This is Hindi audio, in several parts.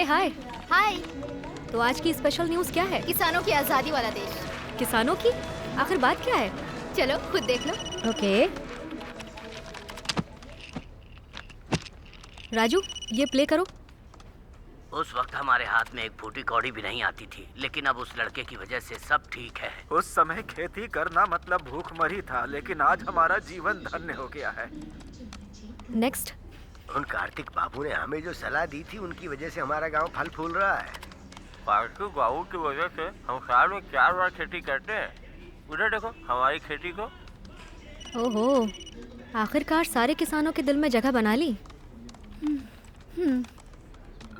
हे हाय। हाय। तो आज की स्पेशल न्यूज़ क्या है? किसानों की आजादी वाला देश। किसानों की? आखिर बात क्या है? चलो खुद देख लो। ओके। राजू, ये प्ले करो। उस वक्त हमारे हाथ में एक फूटी कौड़ी भी नहीं आती थी, लेकिन अब उस लड़के की वजह से सब ठीक है। उस समय खेती करना मतलब भूखमरी था, लेकिन आज हमारा जीवन धन्य हो गया है। नेक्स्ट। उन कार्तिक बाबू ने हमें जो सलाह दी थी, उनकी वजह से हमारा गांव फल फूल रहा है। कार्तिक बाबू की वजह से हम साल में 4 बार खेती करते हैं। उधर देखो हमारी खेती को। ओहो, आखिरकार सारे किसानों के दिल में जगह बना ली।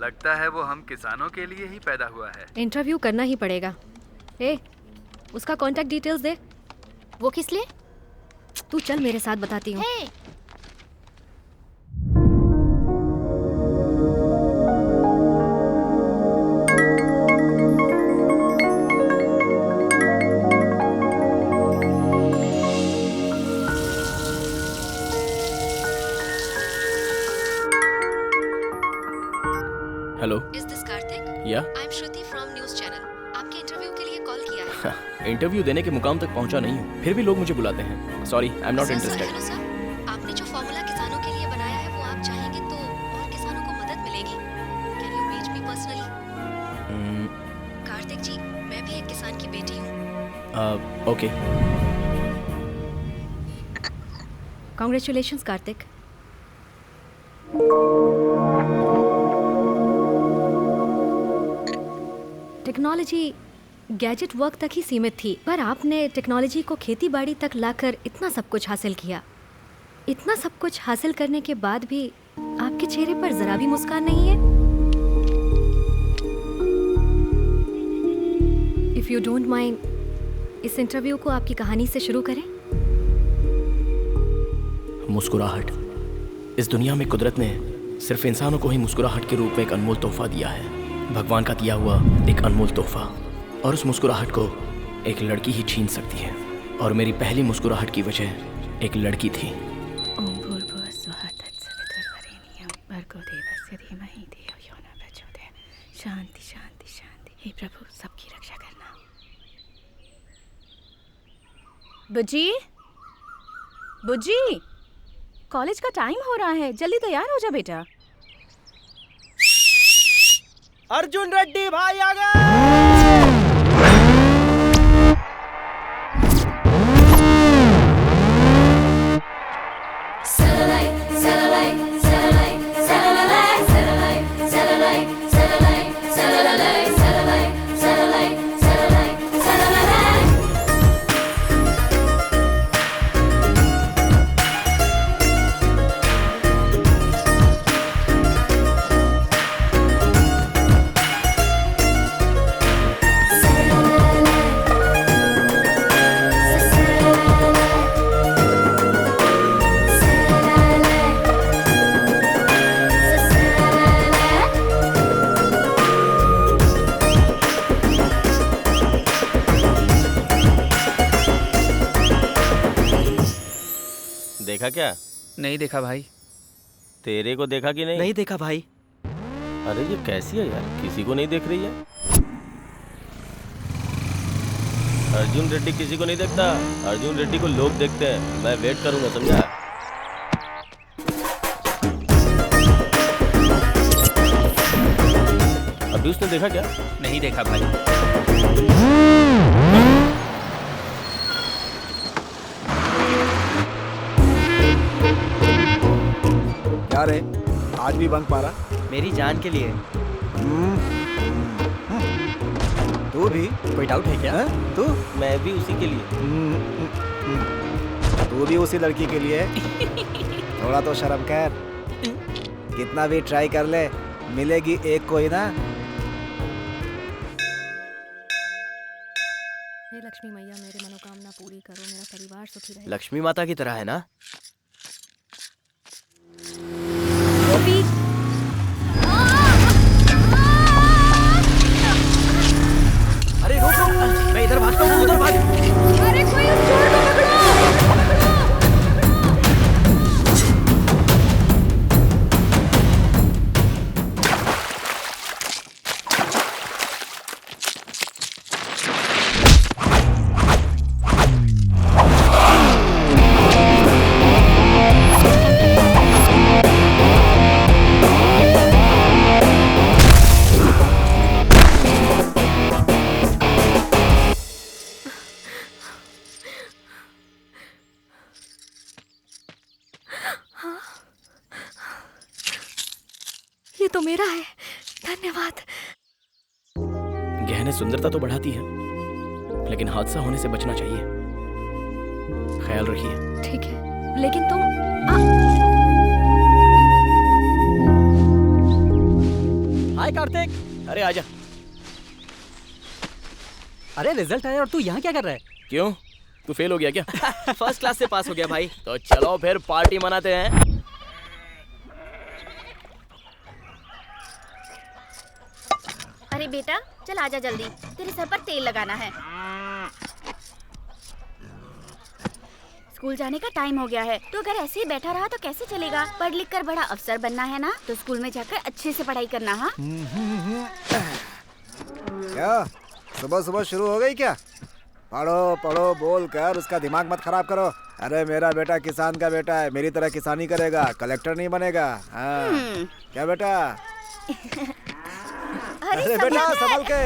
लगता है वो हम किसानों के लिए ही पैदा हुआ है। इंटरव्यू करना ही पड़ेगा। ए, उसका कांटेक्ट डिटेल्स दे। वो किस लिए? तू चल, मेरे साथ बताती हूँ। Hey, hello. Is this Kartik? Yeah I am Shruti from news channel. आपके इंटरव्यू के लिए कॉल किया है। इंटरव्यू देने के मुकाम तक पहुंचा नहीं हूँ, फिर भी लोग मुझे बुलाते हैं। Sorry, I am not sir, interested. Hello sir, आपने जो फॉर्मूला किसानों के लिए बनाया है वो आप चाहेंगे तो और किसानों को मदद मिलेगी। Can you meet me personally? Kartik ji, मैं भी एक किसान की बेटी हूँ। Okay. Congratulations Kartik. Technology gadget work तक ही सीमित थी, पर आपने टेक्नोलॉजी को खेती बाड़ी तक लाकर इतना सब कुछ हासिल किया। इतना सब कुछ हासिल करने के बाद भी आपके चेहरे पर जरा भी मुस्कान नहीं है। इफ यू डोंट माइंड, इस इंटरव्यू को आपकी कहानी से शुरू करें। मुस्कुराहट। इस दुनिया में कुदरत ने सिर्फ इंसानों को ही मुस्कुराहट के रूप में एक अनमोल तोहफा दिया है। भगवान का दिया हुआ एक अनमोल तोहफा, और उस मुस्कुराहट को एक लड़की ही छीन सकती है। और मेरी पहली मुस्कुराहट की वजह एक लड़की थी। ओम भूर्भुवः स्वः तत्सवितुर्वरेण्यं भर्गो देवस्य धीमहि धियो यो न प्रचोदयात्। शांति शांति शांति। हे प्रभु, सबकी रक्षा करना। बुज्जी, बुज्जी, कॉलेज का टाइम हो रहा है, जल्दी तैयार हो जा बेटा। अर्जुन रेड्डी भाई आ गए। देखा क्या? नहीं देखा भाई। तेरे को देखा कि नहीं? नहीं देखा भाई। अरे ये कैसी है यार, किसी को नहीं देख रही है। अर्जुन रेड्डी किसी को नहीं देखता, अर्जुन रेड्डी को लोग देखते हैं। मैं वेट करूंगा, समझा? अभी उसने देखा क्या? नहीं देखा भाई। क्या रे, आज भी बंक मारा? मेरी जान के लिए। तू भी? कोई डाउट है क्या? तू? मैं भी उसी के लिए। तू भी उसी लड़की के लिए? थोड़ा तो शर्म कर। कितना भी ट्राई कर ले, मिलेगी एक कोई ना। हे लक्ष्मी मैया, मेरे मनोकामना पूरी करो, मेरा परिवार सुखी रहे। लक्ष्मी माता की तरह है ना? गोपी, अरे रुक रुक, मैं इधर भागता हूँ, उधर भाग। अरे कोई उस चोर को पकड़ो। तो मेरा है। धन्यवाद। गहने सुंदरता तो बढ़ाती है, लेकिन हादसा होने से बचना चाहिए। ख्याल रखिए। ठीक है, लेकिन तुम हाय कार्तिक। अरे आजा। अरे रिजल्ट आया और तू यहाँ क्या कर रहा है? क्यों, तू फेल हो गया क्या? फर्स्ट क्लास से पास हो गया भाई। तो चलो फिर पार्टी मनाते हैं। अरे बेटा चल आजा जल्दी, तेरे सर पर तेल लगाना है। स्कूल जाने का टाइम हो गया है, तो अगर ऐसे ही बैठा रहा तो कैसे चलेगा? पढ़ लिख कर बड़ा अफसर बनना है ना, तो स्कूल में जाकर अच्छे से पढ़ाई करना। हाँ क्या सुबह सुबह शुरू हो गई क्या? पढ़ो पढ़ो बोल कर उसका दिमाग मत खराब करो। अरे मेरा बेटा किसान का बेटा है, मेरी तरह किसानी करेगा, कलेक्टर नहीं बनेगा। हाँ। क्या बेटा? अरे बेटा संभल के।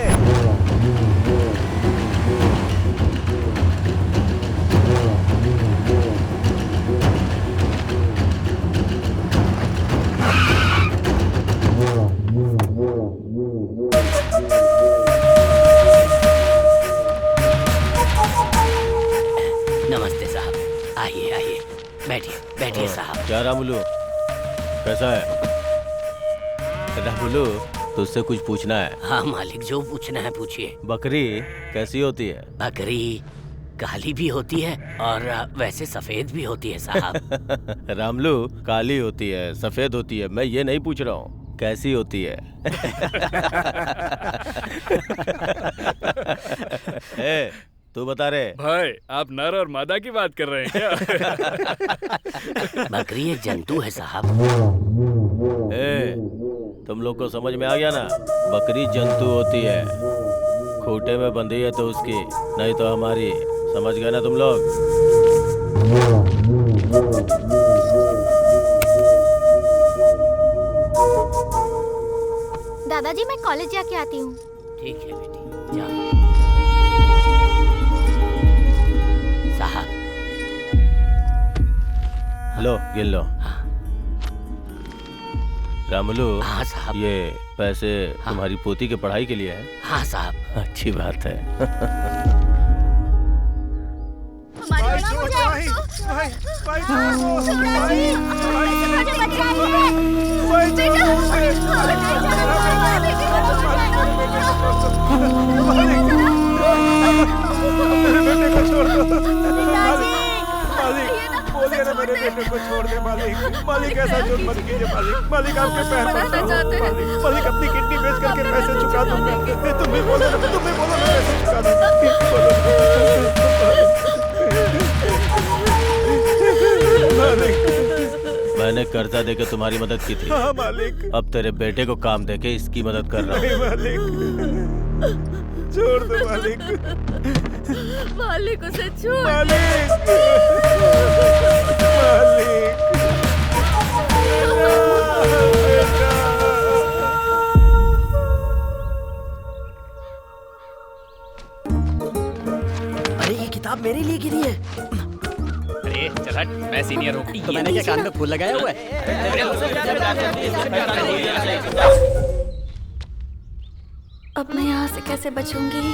नमस्ते साहब, आइए आइए, बैठिए बैठिए साहब। क्या रामुलू, कैसा है? रामुलू, तुझसे कुछ पूछना है। हाँ मालिक, जो पूछना है पूछिए। बकरी कैसी होती है? बकरी काली भी होती है और वैसे सफेद भी होती है साहब। रामलू, काली होती है सफेद होती है, मैं ये नहीं पूछ रहा हूँ, कैसी होती है? ए, तू बता रे भाई, आप नर और मादा की बात कर रहे हैं क्या? बकरी एक जंतु है साहब। ए, तुम लोग को समझ में आ गया ना? बकरी जंतु होती है, खूंटे में बंधी है तो उसकी, नहीं तो हमारी। समझ गए ना तुम लोग? दादाजी मैं कॉलेज जाके आती हूँ। ठीक है बेटी, जाओ। साहब लो गिन लो। रामुलू, हाँ साहब। ये पैसे तुम्हारी पोती की पढ़ाई के लिए है? हाँ साहब। अच्छी बात है। मेरे बेटे को छोड़ दे मालिक। मालिक ऐसा जुर्म मत कीजिए मालिक। मालिक आपके पैर पड़ता हूँ मालिक। मालिक अपनी किडनी बेच करके पैसे चुका दूंगा। तुम भी बोलो मैं पैसे चुका दूंगा। मैंने कर्जा देके तुम्हारी मदद की थी। हाँ मालिक। अब तेरे बेटे को काम देके इसकी मदद कर रहा हूँ। मालिक छोड़ दो मालिक। मालिक उसे छोड़। मालिक अरे ये किताब मेरे लिए गिरी है। अरे चल हट, मैं सीनियर हूँ। तो मैंने क्या कान में फूल लगाया हुआ है? अब मैं यहाँ से कैसे बचूंगी?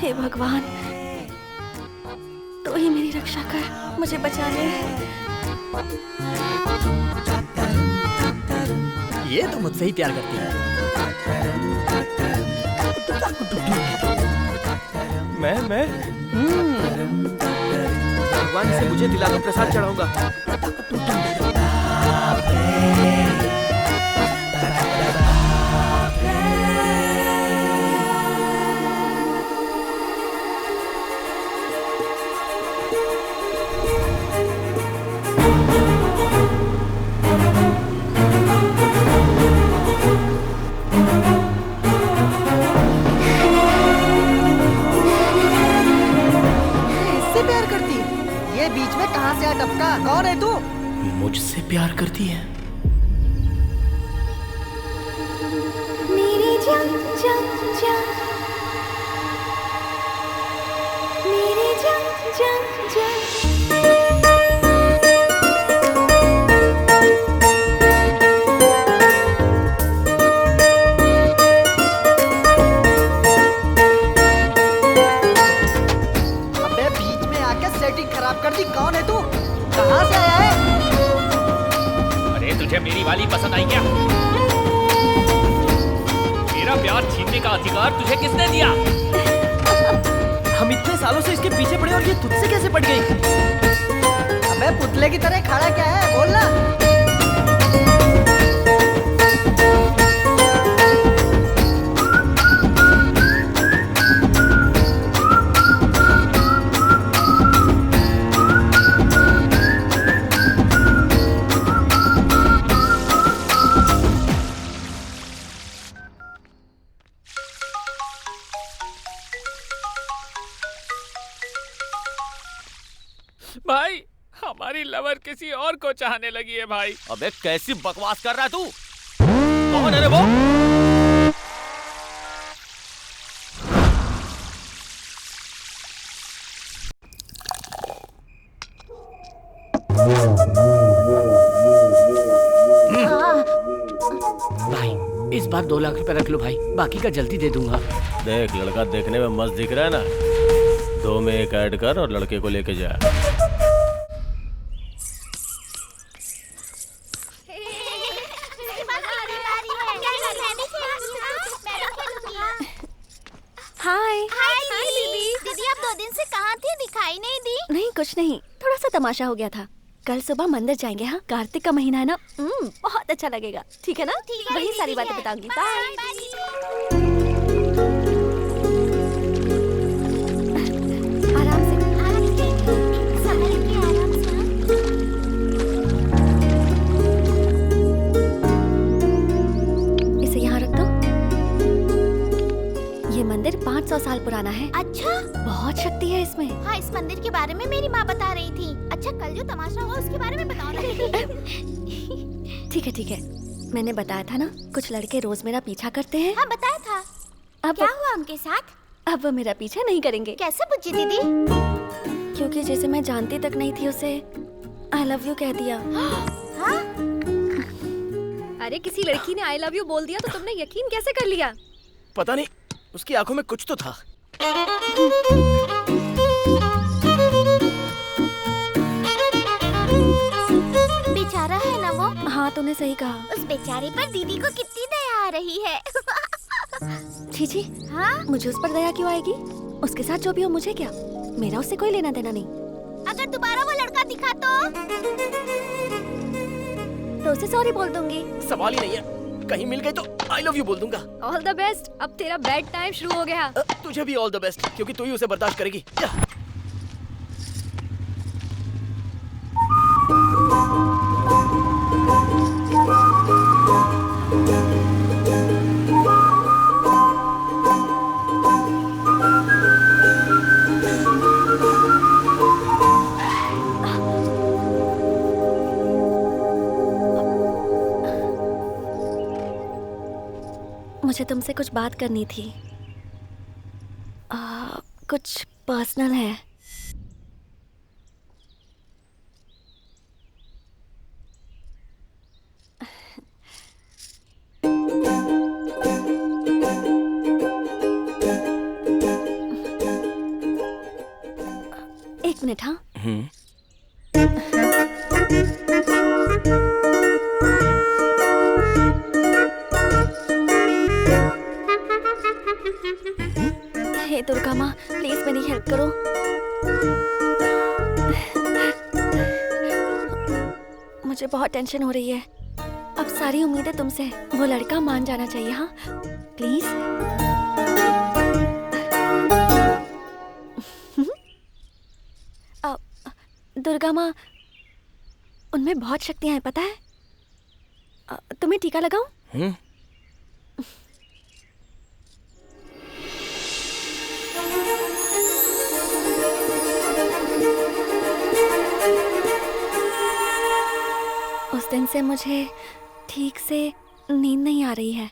हे भगवान, तो ही मेरी रक्षा कर, मुझे बचा ले। ये तो मुझसे ही प्यार करती है। मैं भगवान से मुझे दिला दो, प्रसाद चढ़ाऊंगा। इससे प्यार करती? ये बीच में कहाँ से आ टपका? कौन है तू? मुझसे प्यार करती है? मेरी जान जान जान, मेरी जान जान जान। के सेटिंग खराब कर दी। कौन है तू? कहाँ से आया है? अरे तुझे मेरी वाली पसंद आई क्या? मेरा प्यार छीनने का अधिकार तुझे किसने दिया? हम इतने सालों से इसके पीछे पड़े और ये तुझसे कैसे पड़ गई? अबे पुतले की तरह खड़ा क्या है? बोलना। भाई हमारी लवर किसी और को चाहने लगी है भाई। अबे कैसी बकवास कर रहा है तू? कौन है रे वो? भाई इस बार 2 लाख रुपए रख लो भाई, बाकी का जल्दी दे दूंगा। देख लड़का देखने में मस्त दिख रहा है ना, 2 में 1 ऐड कर और लड़के को लेके जा। हाय हाय दीदी। दीदी आप 2 दिन से कहाँ थी? दिखाई नहीं दी। नहीं कुछ नहीं, थोड़ा सा तमाशा हो गया था। कल सुबह मंदिर जाएंगे। हाँ, कार्तिक का महीना है ना, बहुत अच्छा लगेगा। ठीक है ना? वही सारी बातें बताऊंगी। बाय। आराम से। इसे यहाँ रख दो। ये मंदिर 500 साल पुराना है। अच्छा, बहुत शक्ति है इसमें। हाँ इस मंदिर के बारे में मेरी माँ बता रही थी। अच्छा कल जो तमाशा हुआ उसके बारे में बताओ ना। ठीक है ठीक है, मैंने बताया था ना, कुछ लड़के रोज मेरा पीछा करते हैं। हाँ बताया था। अब क्या हुआ उनके साथ? अब वो मेरा पीछा नहीं करेंगे। कैसे बुच्ची दीदी? क्योंकि जैसे मैं जानती तक नहीं थी उसे आई लव यू कह दिया। हाँ? अरे किसी लड़की ने आई लव यू बोल दिया तो तुमने यकीन कैसे कर लिया? पता नहीं, उसकी आंखों में कुछ तो था। बेचारा है ना वो। हाँ तूने सही कहा। उस बेचारे पर दीदी को कितनी दया आ रही है। छी छी, हाँ? मुझे उस पर दया क्यों आएगी? उसके साथ जो भी हो मुझे क्या, मेरा उससे कोई लेना देना नहीं। अगर दोबारा वो लड़का दिखा तो उसे सॉरी बोल दूंगी। सवाल ही नहीं है, कहीं मिल गई तो आई लव यू बोल दूंगा। All the best. अब तेरा बेड टाइम शुरू हो गया। तुझे भी ऑल द बेस्ट, क्योंकि तू ही उसे बर्दाश्त करेगी। मुझे तुमसे कुछ बात करनी थी। कुछ पर्सनल है। एक मिनट। हाँ हे दुर्गा माँ, प्लीज मेरी हेल्प करो। मुझे बहुत टेंशन हो रही है। अब सारी उम्मीदें तुमसे है। वो लड़का मान जाना चाहिए। हाँ प्लीज। दुर्गा माँ, उनमें बहुत शक्तियां हैं पता है। तुम्हें टीका लगाऊं? उस दिन से मुझे ठीक से नींद नहीं आ रही है।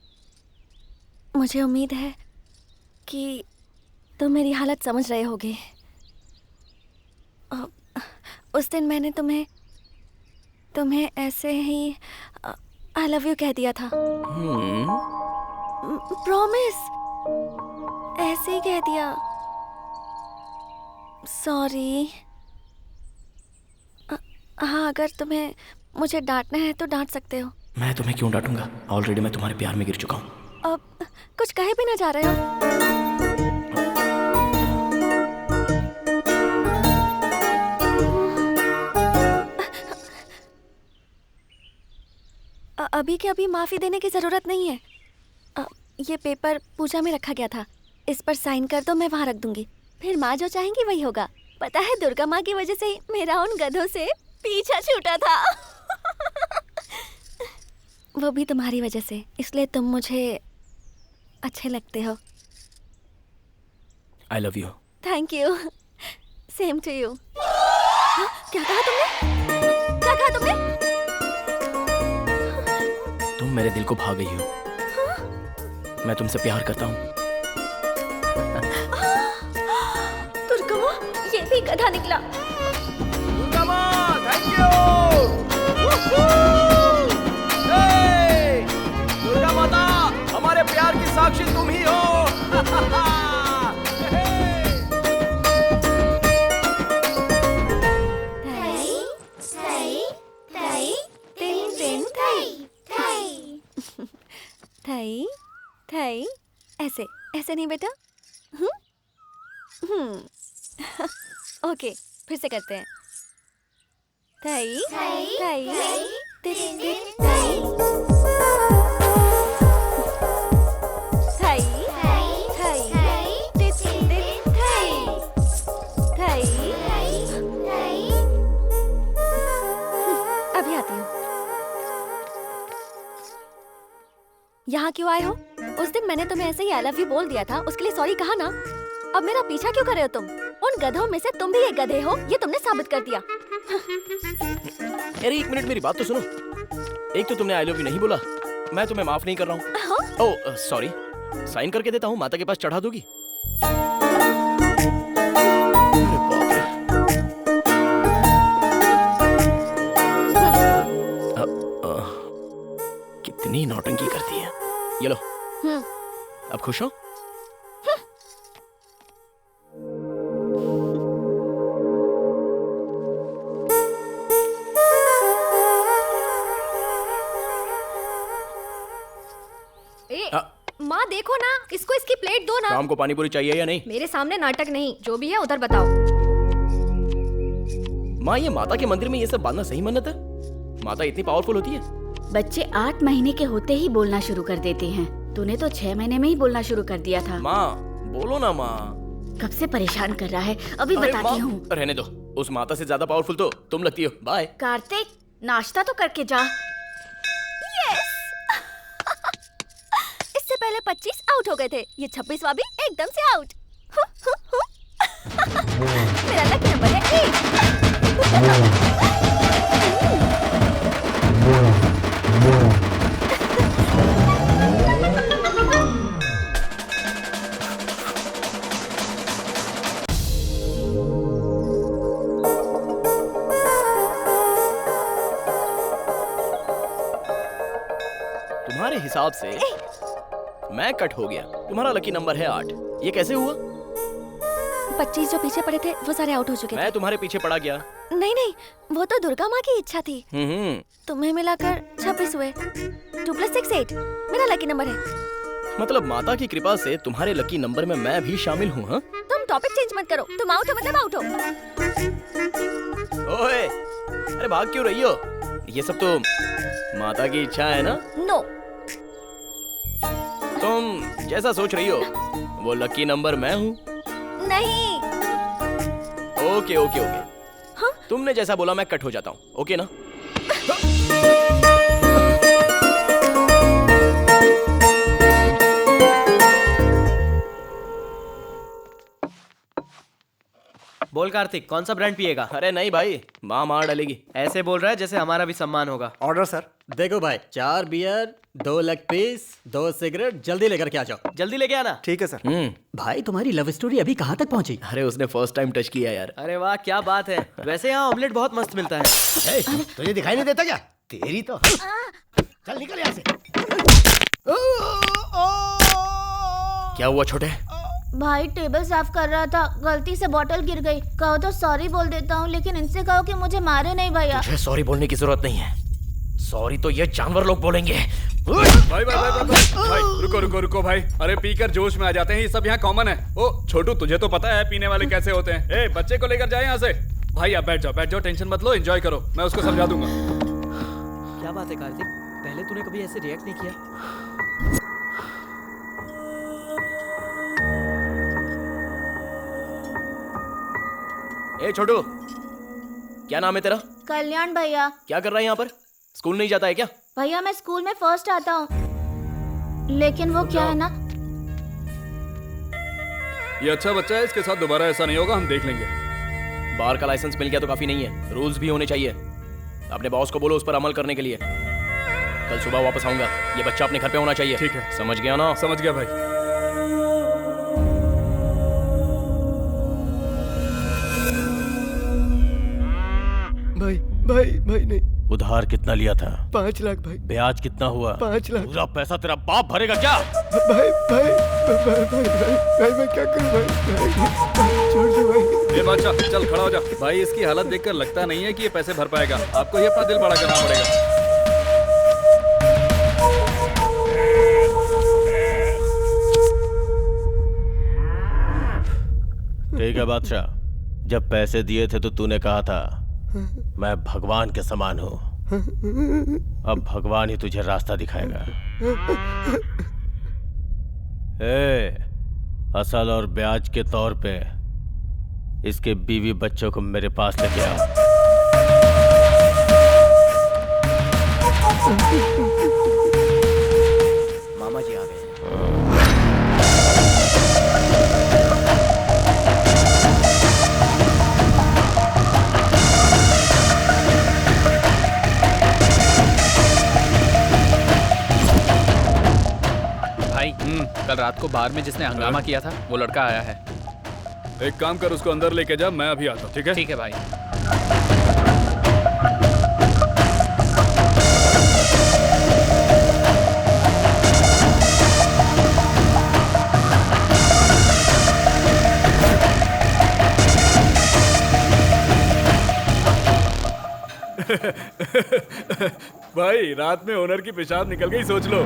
मुझे उम्मीद है कि तुम मेरी हालत समझ रहे होगे। उस दिन मैंने तुम्हें ऐसे ही आई लव यू कह दिया था। प्रॉमिस, ऐसे ही कह दिया। सॉरी। हाँ, अगर तुम्हें मुझे डांटना है तो डांट सकते हो। मैं तुम्हें क्यों डांटूंगा? ऑलरेडी मैं तुम्हारे प्यार में गिर चुका हूँ। अब कुछ कहे भी ना जा रहे हो। अभी के अभी माफी देने की जरूरत नहीं है। ये पेपर पूजा में रखा गया था, इस पर साइन कर दो, मैं वहाँ रख दूंगी। फिर माँ जो चाहेंगी वही होगा। पता है, दुर्गा माँ की वजह से ही मेरा उन गधों से पीछा छूटा था। वो भी तुम्हारी वजह से, इसलिए तुम मुझे अच्छे लगते हो। I love you. Thank you. Same to you. क्या कहा तुमने? क्या कहा तुमने? तुम मेरे दिल को भा गई हो। मैं तुमसे प्यार करता हूँ। दुर्गा माँ, ये भी गधा निकला। दुर्गा माँ, थैंक यू। दुर्गा माता, हमारे प्यार की साक्षी तुम ही हो। थई थई, ऐसे ऐसे नहीं बेटा। ओके, फिर से करते हैं। थई थई थई थई अभी आती हूँ। यहाँ क्यों आए हो? उस दिन मैंने तुम्हें ऐसे ही आई लव यू बोल दिया था, उसके लिए सॉरी कहा ना। अब मेरा पीछा क्यों कर रहे हो तुम? उन गधों में से तुम भी एक गधे हो, ये तुमने साबित कर दिया। अरे 1 मिनट, मेरी बात तो सुनो। एक तो तुमने आई लव यू नहीं बोला, मैं तुम्हें माफ नहीं कर रहा हूँ। ओह सॉरी, साइन करके देता हूँ, माता के पास चढ़ा दोगी? कितनी नौटंकी करती है। ये लो, अब खुश हो? माँ देखो ना, इसको इसकी प्लेट दो ना। शाम को पानी पूरी चाहिए या नहीं? मेरे सामने नाटक नहीं, जो भी है उधर बताओ। माँ, ये माता के मंदिर में ये सब बांधना सही मन्नत है? माता इतनी पावरफुल होती है? बच्चे 8 महीने के होते ही बोलना शुरू कर देते हैं। तूने तो 6 महीने में ही बोलना शुरू कर दिया था। माँ बोलो ना माँ। कब से परेशान कर रहा है, अभी बताती हूँ। रहने दो, उस माता से ज्यादा पावरफुल तो तुम लगती हो। बाय। कार्तिक, नाश्ता तो करके जा। इससे पहले 25 आउट हो गए थे, ये 26वां भी एकदम से आउट। मेरा लकी नंबर है 1। तुम्हारे हिसाब से मैं कट हो गया, तुम्हारा लकी नंबर है 8। ये कैसे हुआ? 25 जो पीछे पड़े थे वो सारे आउट हो चुके थे। मैं तुम्हारे पीछे पड़ा गया। नहीं नहीं, वो तो दुर्गा माँ की इच्छा थी। तुम्हें मिलाकर 26 हुए। 2 + 6 8 मेरा लकी नंबर है। मतलब माता की कृपा से तुम्हारे लकी नंबर में मैं भी शामिल हूँ। हाँ, तुम टॉपिक चेंज मत करो। तुम आउट हो मतलब आउट हो। ओए, अरे भाग क्यों रही हो? ये सब तो माता की इच्छा है ना? नो, तुम जैसा सोच रही हो वो लकी नंबर मैं हूँ। नहीं। ओके ओके ओके, हाँ? तुमने जैसा बोला मैं कट हो जाता हूँ। ओके ना? बोल कार्तिक, कौन सा ब्रांड पिएगा? अरे नहीं भाई, माँ मार डालेगी। ऐसे बोल रहा है जैसे हमारा भी सम्मान होगा। Order sir. देखो भाई, 4 बियर, 2 लेग पीस, 2 सिगरेट, जल्दी लेकर के आ जाओ। जल्दी लेके आना। ठीक है सर। भाई तुम्हारी लव स्टोरी अभी कहाँ तक पहुंची? अरे उसने फर्स्ट टाइम टच किया यार। अरे वाह, क्या बात है। वैसे यहाँ ऑमलेट बहुत मस्त मिलता है। तुझे दिखाई नहीं देता क्या? तेरी तो चल निकल यहाँ से। क्या हुआ छोटे? भाई टेबल साफ कर रहा था, गलती से बोतल गिर गई। कहो तो सॉरी बोल देता हूँ, लेकिन इनसे कहो कि मुझे मारे नहीं भैया। तुझे सॉरी बोलने की जरूरत नहीं है, सॉरी तो ये जानवर लोग बोलेंगे। भाई रुको भाई। अरे पीकर जोश में आ जाते हैं, ये सब यहाँ कॉमन है। ओ छोटू, तुझे तो पता है पीने वाले कैसे होते हैं। ए बच्चे को लेकर जाए यहाँ से। भाई आप बैठ जाओ, टेंशन मत लो, एंजॉय करो, मैं उसको समझा दूंगा। क्या बात है कार्तिक, पहले तूने कभी ऐसे रिएक्ट नहीं किया। ए छोटू, क्या नाम है तेरा? कल्याण भैया। क्या कर रहा है यहाँ पर? स्कूल नहीं जाता है क्या? भैया मैं स्कूल में फर्स्ट आता हूँ, लेकिन वो क्या है ना, ये अच्छा बच्चा है, इसके साथ दोबारा ऐसा नहीं होगा, हम देख लेंगे। बार का लाइसेंस मिल गया तो काफी नहीं है, रूल्स भी होने चाहिए। अपने बॉस को बोलो उस पर अमल करने के लिए। कल सुबह वापस आऊंगा, ये बच्चा अपने घर पे होना चाहिए। ठीक है, समझ गया ना? समझ गया भाई। भाई नहीं। उधार कितना लिया था? 5 लाख भाई। ब्याज कितना हुआ? 5 लाख। पूरा पैसा तेरा बाप भरेगा क्या? भाई मैं क्या करूं भाई, छोड़ दो भाई। ये बादशाह चल खड़ा हो जा। भाई इसकी हालत देखकर लगता नहीं है कि ये पैसे भर पाएगा, आपको ही अपना दिल बड़ा करना पड़ेगा। ठीक है बादशाह, जब पैसे दिए थे तो तूने कहा था मैं भगवान के समान हूं। अब भगवान ही तुझे रास्ता दिखाएगा। असल और ब्याज के तौर पे इसके बीवी बच्चों को मेरे पास लेके आओ। मामा जी आ गए। कल रात को बार में जिसने हंगामा किया था वो लड़का आया है। एक काम कर, उसको अंदर लेके जा, मैं अभी आता हूँ। ठीक है? ठीक है भाई। भाई रात में ओनर की पेशाब निकल गई, सोच लो।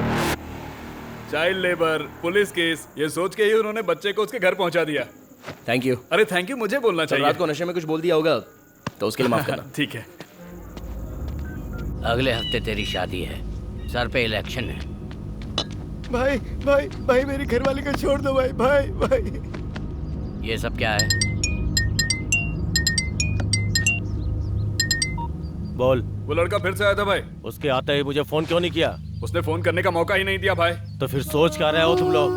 चाइल्ड लेबर, पुलिस केस, ये सोच के ही उन्होंने बच्चे को उसके घर पहुंचा दिया। Thank you. अरे थैंक यू मुझे बोलना चाहिए। रात को नशे में कुछ बोल दिया होगा तो उसके लिए माफ करना। ठीक है। अगले हफ्ते तेरी शादी है, सर पे इलेक्शन है। भाई मेरी घरवाली को छोड़ दो भाई। ये सब क्या है? बोल। वो लड़का फिर से आया था भाई। उसके आते ही मुझे फोन क्यों नहीं किया? उसने फोन करने का मौका ही नहीं दिया भाई। तो फिर सोच क्या रहे हो तुम लोग?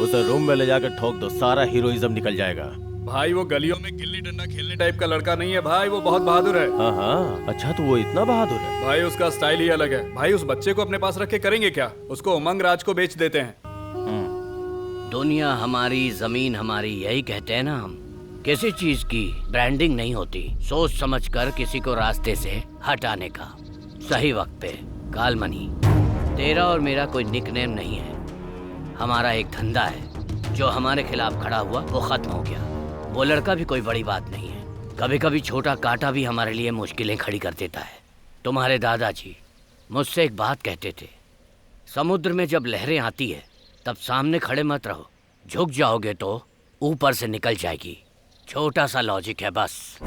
उसे रूम में ले जाकर ठोक दो, सारा हीरोइज्म निकल जाएगा। भाई वो गलियों में गिल्ली डंडा खेलने टाइप का लड़का नहीं है भाई, वो बहुत बहादुर है। हाँ, अच्छा तो वो इतना बहादुर है? भाई उसका स्टाइल ही अलग है। भाई उस बच्चे को अपने पास रख के करेंगे क्या? उसको उमंग राज को बेच देते हैं। दुनिया हमारी, जमीन हमारी, यही कहते हैं ना हम। किसी चीज की ब्रांडिंग नहीं होती, सोच समझ कर किसी को रास्ते से हटाने का सही वक्त पे। कालमनी, तेरा और मेरा कोई निकनेम नहीं है, हमारा एक धंधा है। जो हमारे खिलाफ खड़ा हुआ वो खत्म हो गया। वो लड़का भी कोई बड़ी बात नहीं है। कभी कभी छोटा कांटा भी हमारे लिए मुश्किलें खड़ी कर देता है। तुम्हारे दादाजी मुझसे एक बात कहते थे, समुद्र में जब लहरें आती है तब सामने खड़े मत रहो, झुक जाओगे तो ऊपर से निकल जाएगी। छोटा सा लॉजिक है बस।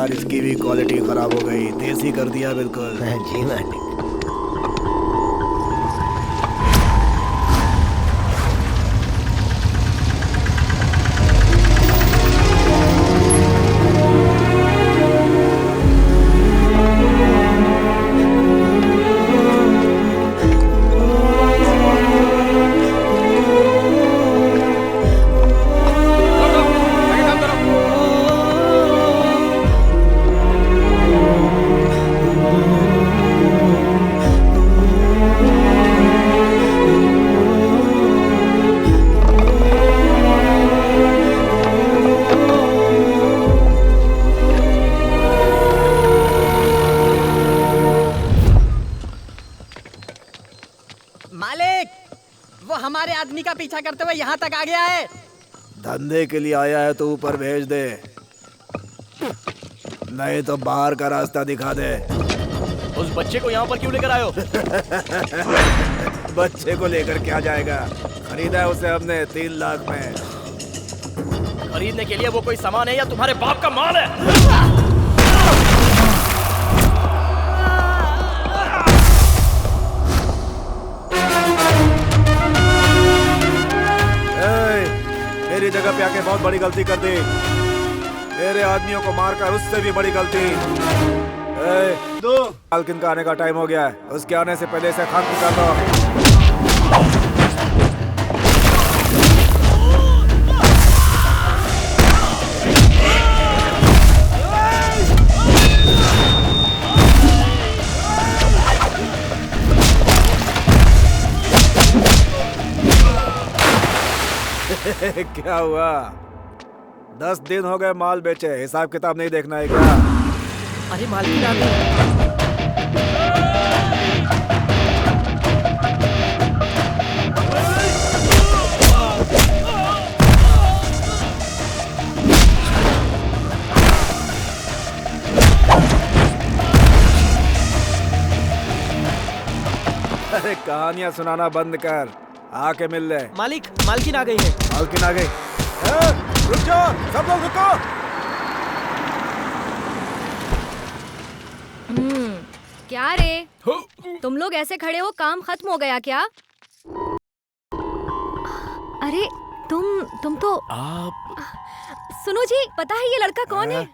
इसकी भी क्वालिटी खराब हो गई, देसी कर दिया बिल्कुल। जी मालिक। आदमी का पीछा करते हुए यहाँ तक आ गया है। धंधे के लिए आया है तो ऊपर भेज दे, नहीं तो बाहर का रास्ता दिखा दे। उस बच्चे को यहाँ पर क्यों लेकर आए हो? बच्चे को लेकर क्या जाएगा, खरीदा है उसे हमने 3 लाख में। खरीदने के लिए वो कोई सामान है या तुम्हारे बाप का माल है? मेरी जगह पे आके बहुत बड़ी गलती कर दी, मेरे आदमियों को मारकर उससे भी बड़ी गलती। दो मालकिन का आने का टाइम हो गया है, उसके आने से पहले से खाक निकाल दो। क्या हुआ? 10 दिन हो गए माल बेचे, हिसाब किताब नहीं देखना है क्या? अरे मालकिन आ गई। अरे कहानियां सुनाना बंद कर, आके मिल ले। मालिक, मालकिन आ गई है। मालकिन आ गई? रुक जाओ, सब लोग रुको। क्या रे, तुम लोग ऐसे खड़े हो, काम खत्म हो गया क्या? अरे तुम तो आप सुनो जी, पता है ये लड़का कौन है?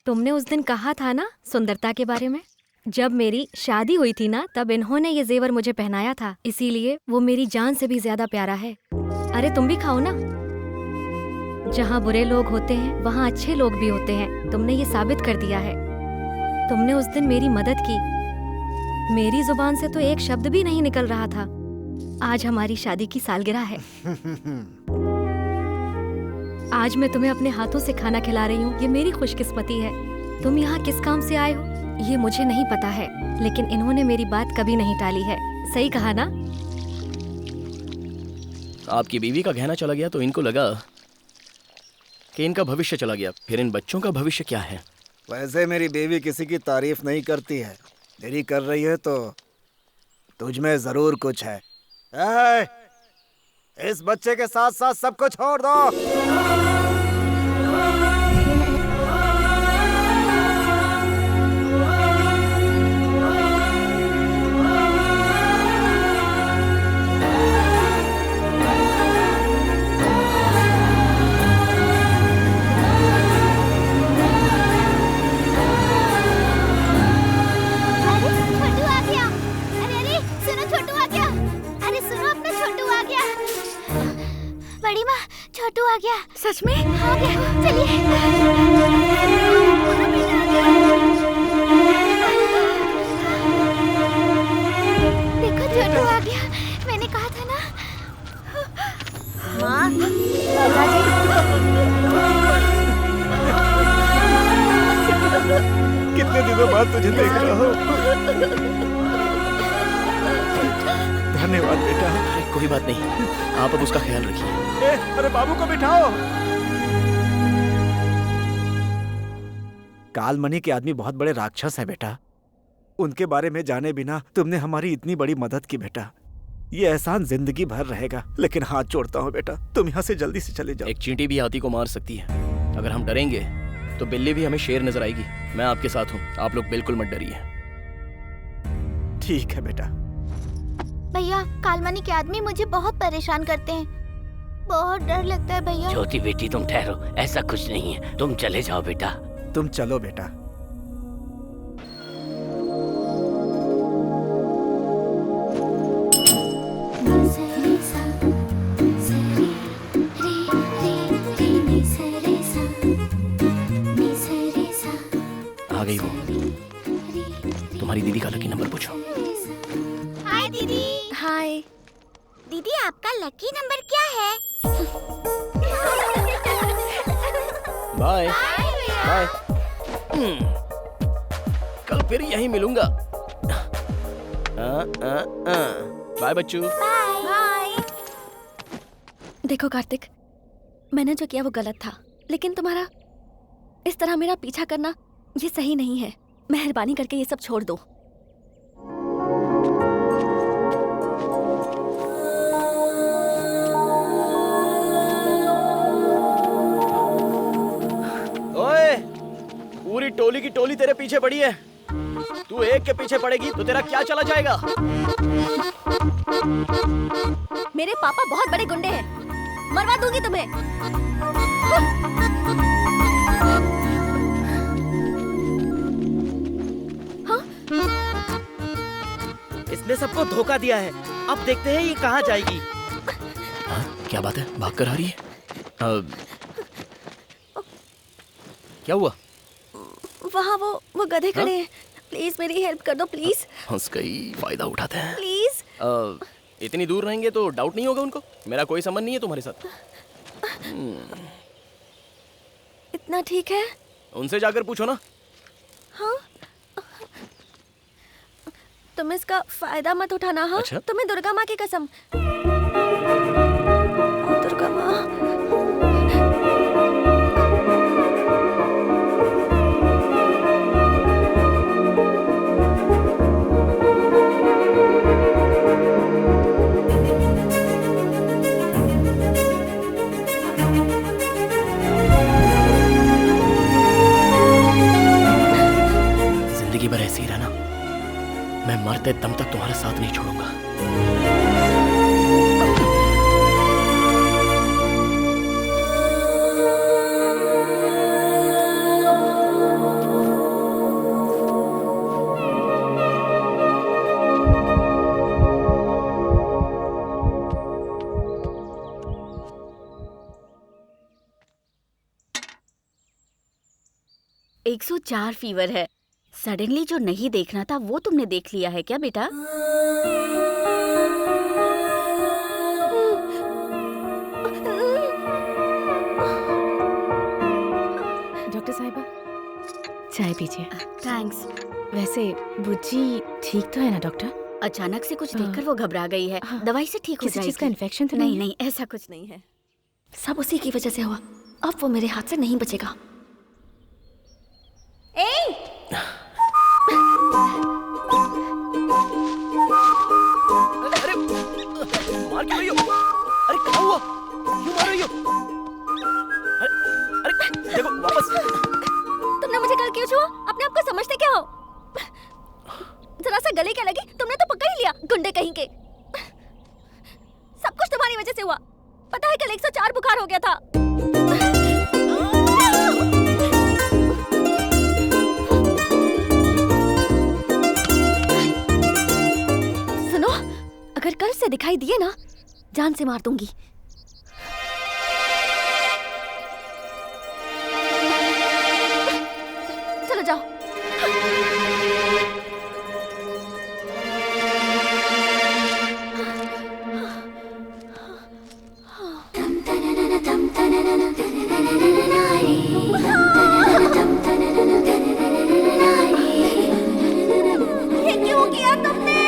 तुमने उस दिन कहा था ना सुंदरता के बारे में, जब मेरी शादी हुई थी ना, तब इन्होंने ये जेवर मुझे पहनाया था, इसीलिए वो मेरी जान से भी ज्यादा प्यारा है। अरे तुम भी खाओ ना। जहाँ बुरे लोग होते हैं वहाँ अच्छे लोग भी होते हैं, तुमने ये साबित कर दिया है। तुमने उस दिन मेरी मदद की, मेरी जुबान से तो एक शब्द भी नहीं निकल रहा था। आज हमारी शादी की सालगिरह है। आज मैं तुम्हें अपने हाथों से खाना खिला रही हूँ, ये मेरी खुशकिस्मती है। तुम यहाँ किस काम से आए हो ये मुझे नहीं पता है, लेकिन इन्होंने मेरी बात कभी नहीं टाली है। सही कहा ना? आपकी बीवी का गहना चला गया तो इनको लगा कि इनका भविष्य चला गया, फिर इन बच्चों का भविष्य क्या है? वैसे मेरी बीवी किसी की तारीफ नहीं करती है, मेरी कर रही है तो तुझ में जरूर कुछ है। इस बच्चे के साथ साथ सबको छोड़ दो। छोटू आ गया। सच में? आ गया, चलिए। देखो छोटू आ गया, मैंने कहा था ना। माँ, कितने दिनों बाद तुझे देख रहा हूँ। धन्यवाद बेटा। कोई बात नहीं, आप अब उसका ख्याल रखिए। अरे बाबू को बिठाओ। कालमणि के आदमी बहुत बड़े राक्षस है बेटा, उनके बारे में जाने बिना तुमने हमारी इतनी बड़ी मदद की बेटा। ये एहसान जिंदगी भर रहेगा, लेकिन हाथ जोड़ता हूँ बेटा, तुम यहाँ से जल्दी से चले जाओ। एक चींटी भी हाथी को मार सकती है, अगर हम डरेंगे तो बिल्ली भी हमें शेर नजर आएगी। मैं आपके साथ हूँ, आप लोग बिल्कुल मत डरिए। ठीक है बेटा। भैया, कालमणि के आदमी मुझे बहुत परेशान करते हैं, बहुत डर लगता है भैया। ज्योति बेटी तुम ठहरो, ऐसा कुछ नहीं है, तुम चले जाओ बेटा। तुम चलो बेटा। आ गई वो। तुम्हारी दीदी का लकी नंबर पूछो। हाय दीदी। हाय दीदी, आपका लकी नंबर क्या है? Bye bye. कल फिर यहीं मिलूंगा। बाय बच्चू। बाय। देखो कार्तिक, मैंने जो किया वो गलत था, लेकिन तुम्हारा इस तरह मेरा पीछा करना ये सही नहीं है। मेहरबानी करके ये सब छोड़ दो। ओए, पूरी टोली की टोली तेरे पीछे पड़ी है। तू एक के पीछे पड़ेगी तो तेरा क्या चला जाएगा? मेरे पापा बहुत बड़े गुंडे हैं, मरवा दूंगी तुम्हें। हाँ? इसने सबको धोखा दिया है। अब देखते हैं ये कहाँ जाएगी। हाँ, क्या बात है? भाग कर आ रही है? क्या हुआ? वहाँ वो गधे खड़े हैं। प्लीज मेरी हेल्प कर दो प्लीज। हंस गई, फायदा उठाते हैं। प्लीज। इतनी दूर रहेंगे तो डाउट नहीं होगा उनको? मेरा कोई संबंध नहीं है तुम्हारे साथ। इतना ठीक है? उनसे जाकर पूछो ना। हाँ? तुम इसका फायदा मत उठाना। हाँ? अच्छा? तुम्हें दुर्गा माँ की कसम। दुर्गा माँ। जिंदगी भर ऐसे ही रहना। मैं मरते दम तक तुम्हारा साथ नहीं छोड़ूंगा। एक 104 फीवर है। सडनली जो नहीं देखना था वो तुमने देख लिया है क्या बेटा? डॉक्टर साहिबा, चाय पीजिए। थैंक्स। वैसे बुज्जी ठीक तो है ना डॉक्टर? अचानक से कुछ देखकर वो घबरा गई है। दवाई से ठीक हो किसी जाएगी। चीज का इन्फेक्शन तो नहीं नहीं है? नहीं, ऐसा कुछ नहीं है। सब उसी की वजह से हुआ। अब वो मेरे हाथ से नहीं बचेगा। अरे मार क्यों रही हो? अरे क्या हुआ? क्यों मार रही हो? अरे देखो वापस। तुमने मुझे कल क्यों छुआ? अपने आप को समझते क्या हो? जरा सा गले क्या लगी? तुमने तो पकड़ ही लिया, गुंडे कहीं के। सब कुछ तुम्हारी वजह से हुआ। पता है कल 104 बुखार हो गया था। सुनो, अगर कल से दिखाई दिए ना, जान से मार दूंगी। चलो जाओ। ये क्यों किया तुमने?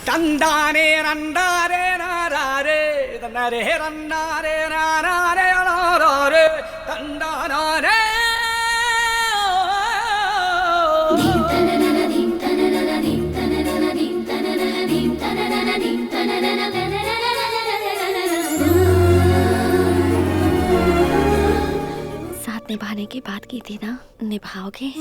रंडारे रंडारे नारे तन्नारे रंडारे नारे नारे तन्नारे साथ निभाने की बात की थी ना, निभाओगे?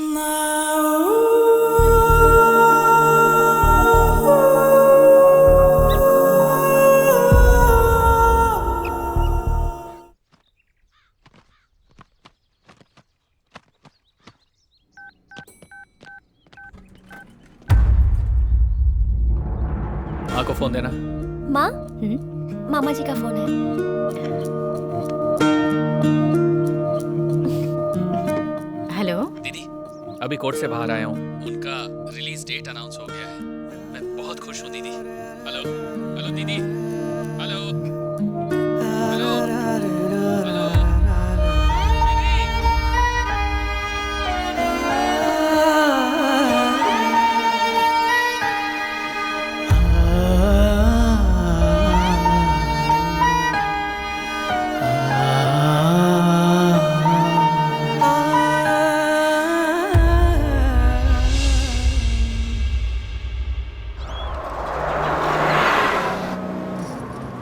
माँ, मामा जी का फोन है। हेलो दीदी, अभी कोर्ट से बाहर आया हूँ। उनका रिलीज डेट अनाउंस हो गया है। मैं बहुत खुश हूँ दीदी। हेलो हेलो दीदी, हेलो हेलो हेलो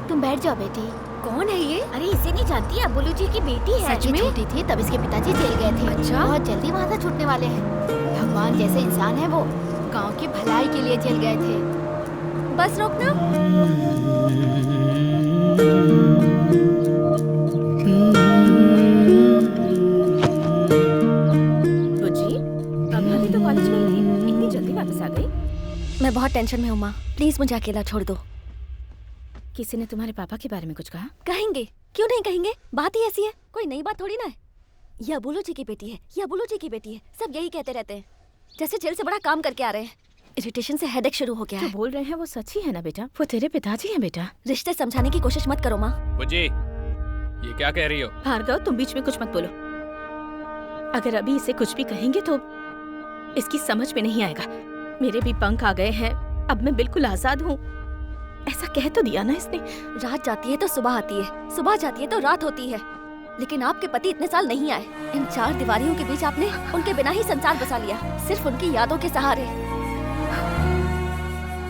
तुम बैठ जाओ बेटी। कौन है ये? अरे इसे नहीं जानती, अबुलू जी की बेटी है। सच ये में? छोटी थी तब इसके पिताजी जेल गए थे। अच्छा। बहुत जल्दी वहाँ से छूटने वाले हैं। भगवान जैसे इंसान है वो, गांव की भलाई के लिए जेल गए थे। बस रोकना। बुज्जी, अभी तो कॉलेज गई थी, इतनी जल्दी वापस आ गई? मैं बहुत टेंशन में हूँ माँ, प्लीज मुझे अकेला छोड़ दो। किसी ने तुम्हारे पापा के बारे में कुछ कहा? कहेंगे, क्यों नहीं कहेंगे, बात ही ऐसी है, कोई नई बात थोड़ी ना है। ये अबुलू जी की बेटी है, ये अबुलू जी की बेटी है, सब यही कहते रहते हैं, जैसे जेल से बड़ा काम करके आ रहे हैं। इरिटेशन से हेडेक शुरू हो गया जो है। बोल रहे हैं वो सच ही है ना बेटा? वो तेरे पिताजी हैं बेटा। रिश्ते समझाने की कोशिश मत करो माँ। बुज्जी, ये क्या कह रही हो? भार्गव, तुम बीच में कुछ मत बोलो। अगर अभी इसे कुछ भी कहेंगे तो इसकी समझ में नहीं आएगा। मेरे भी पंख आ गए हैं, अब मैं बिल्कुल आजाद हूँ। ऐसा कह तो दिया ना इसने। रात जाती है तो सुबह आती है, सुबह जाती है तो रात होती है, लेकिन आपके पति इतने साल नहीं आए। इन चार दीवारियों के बीच आपने उनके बिना ही संसार बसा लिया, सिर्फ उनकी यादों के सहारे।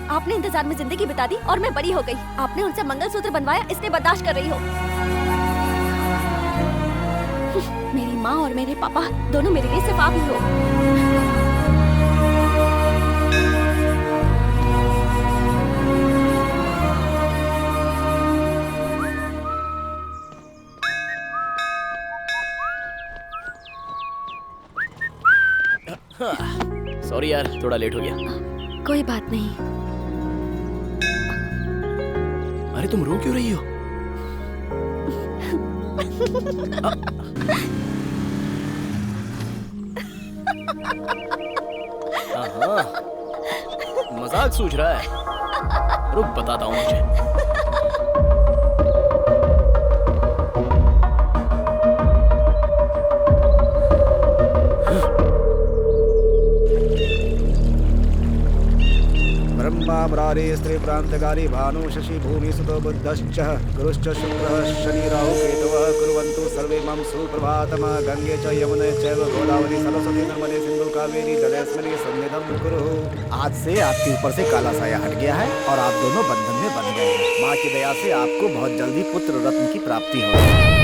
आपने इंतजार में जिंदगी बिता दी और मैं बड़ी हो गई। आपने उनसे मंगलसूत्र बनवाया, इसलिए बर्दाश्त कर रही हो। मेरी माँ और मेरे पापा दोनों मेरे लिए सिर्फ आप ही हो। सॉरी यार, थोड़ा लेट हो गया। कोई बात नहीं। अरे तुम रो क्यों रही हो? हाँ, मजाक सूझ रहा है। रुक बताता हूँ मुझे। ब्रह्मा मुरारी स्त्री प्रांतकारी भानु शशि भूमि सुतो बुद्धश्च गुरुश्च शुक्रः शनि राहु केतवः कुर्वन्तु सर्वे मम सुप्रभातम्। गंगे च यमुने चैव गोदावरी सरस्वती नर्मदे सिंधु कावेरी जलेस्मिन् सन्निधं कुरु। आज से आपके ऊपर से काला साया हट गया है और आप दोनों बंधन में बंध गए हैं। माँ की दया से आपको बहुत जल्दी पुत्र रत्न की प्राप्ति होगी।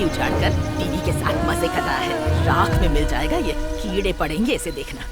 उछाड़कर टीवी के साथ मजे कर रहा है। राख में मिल जाएगा ये, कीड़े पड़ेंगे इसे देखना।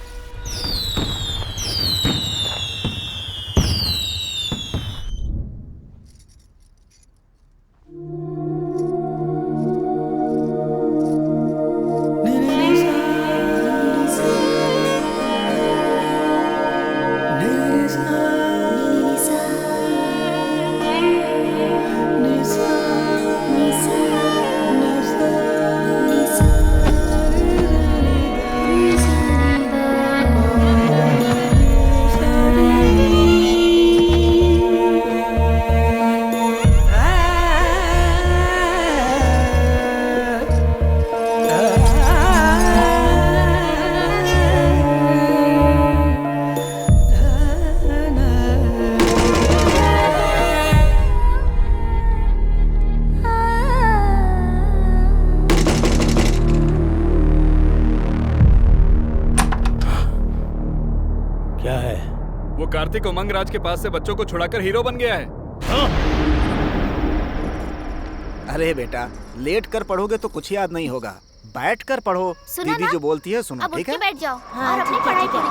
क्या है? वो कार्तिक उमंग राज के पास से बच्चों को छुड़ाकर हीरो बन गया है। अरे बेटा, लेट कर पढ़ोगे तो कुछ याद नहीं होगा, बैठ कर पढ़ो। दीदी जो बोलती है सुनो, ठीक है? बैठ जाओ और अपनी पढ़ाई पूरी करो।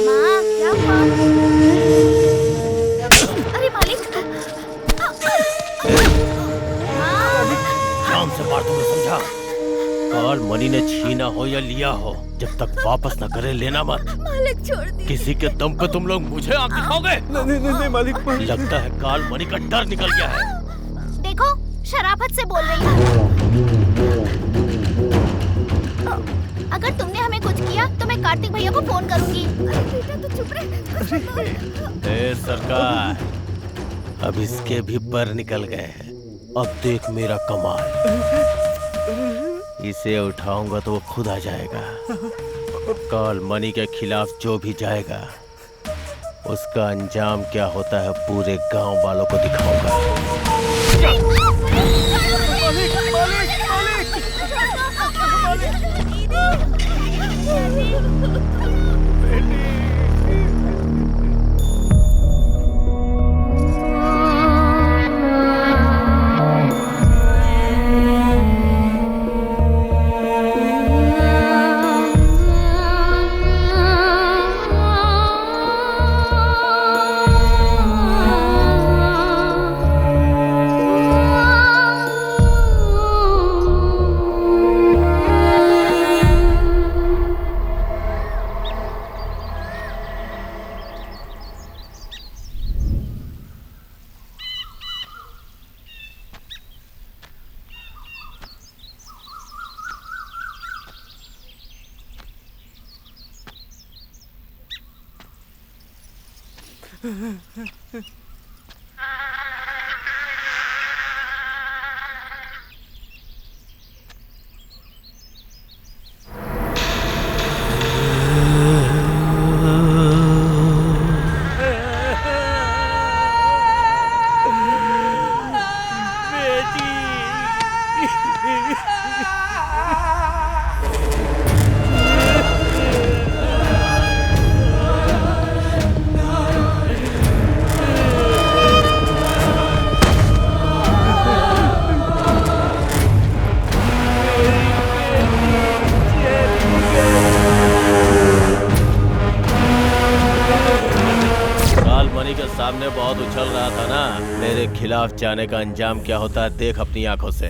माँ, क्या हुआ? अरे मालिक! शाम से बात तुमने समझा? काल मनी ने छीना हो या लिया हो, जब तक वापस न करे लेना मत। मालिक छोड़ दी। किसी के दम पे तुम लोग मुझे आंख दिखाओगे? नहीं मालिक। लगता है काल मनी का डर निकल गया है। देखो, शराफत से बोल रही हूँ। अगर तुमने हमें कुछ किया तो मैं कार्तिक भैया को फोन करूंगी। अरे बेटा तू चुप रह। ए सरकार, अब इसके भी पर निकल गए हैं। अब देख मेरा कमाल। इसे उठाऊंगा तो वो खुद आ जाएगा। काल मनी के खिलाफ जो भी जाएगा, उसका अंजाम क्या होता है पूरे गांव वालों को दिखाऊंगा। सामने बहुत उछल रहा था ना, मेरे खिलाफ जाने का अंजाम क्या होता है देख अपनी आंखों से।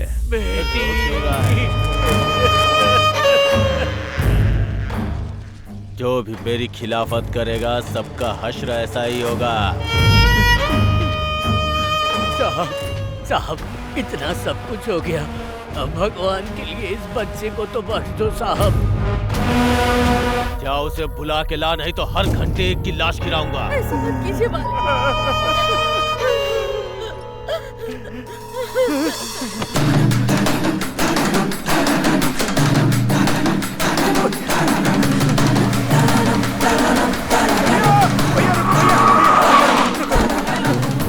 जो भी मेरी खिलाफत करेगा सबका हश्र ऐसा ही होगा। साहब इतना सब कुछ हो गया, अब भगवान के लिए इस बच्चे को तो बख्श दो साहब। जाओ उसे बुला के ला, नहीं तो हर घंटे एक की लाश गिराऊंगा। ऐसा मत कीजिए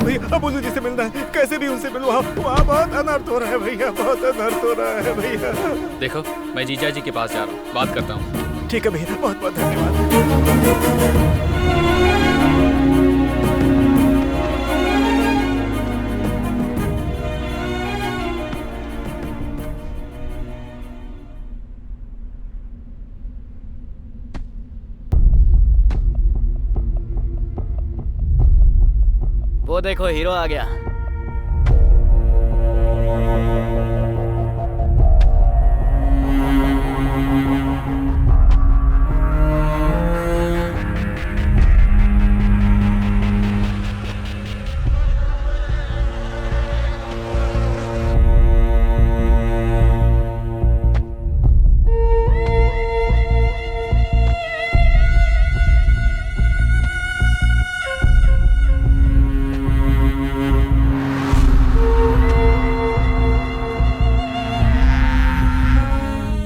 भैया बोलू जी से मिलना है, कैसे भी उनसे मिलो। वहाँ बहुत अनर्थ हो रहा है भैया, बहुत अनर्थ हो रहा है भैया। देखो मैं जीजा जी के पास जा रहा हूँ, बात करता हूँ। ठीक है भैया, बहुत बहुत धन्यवाद। वो देखो हीरो आ गया।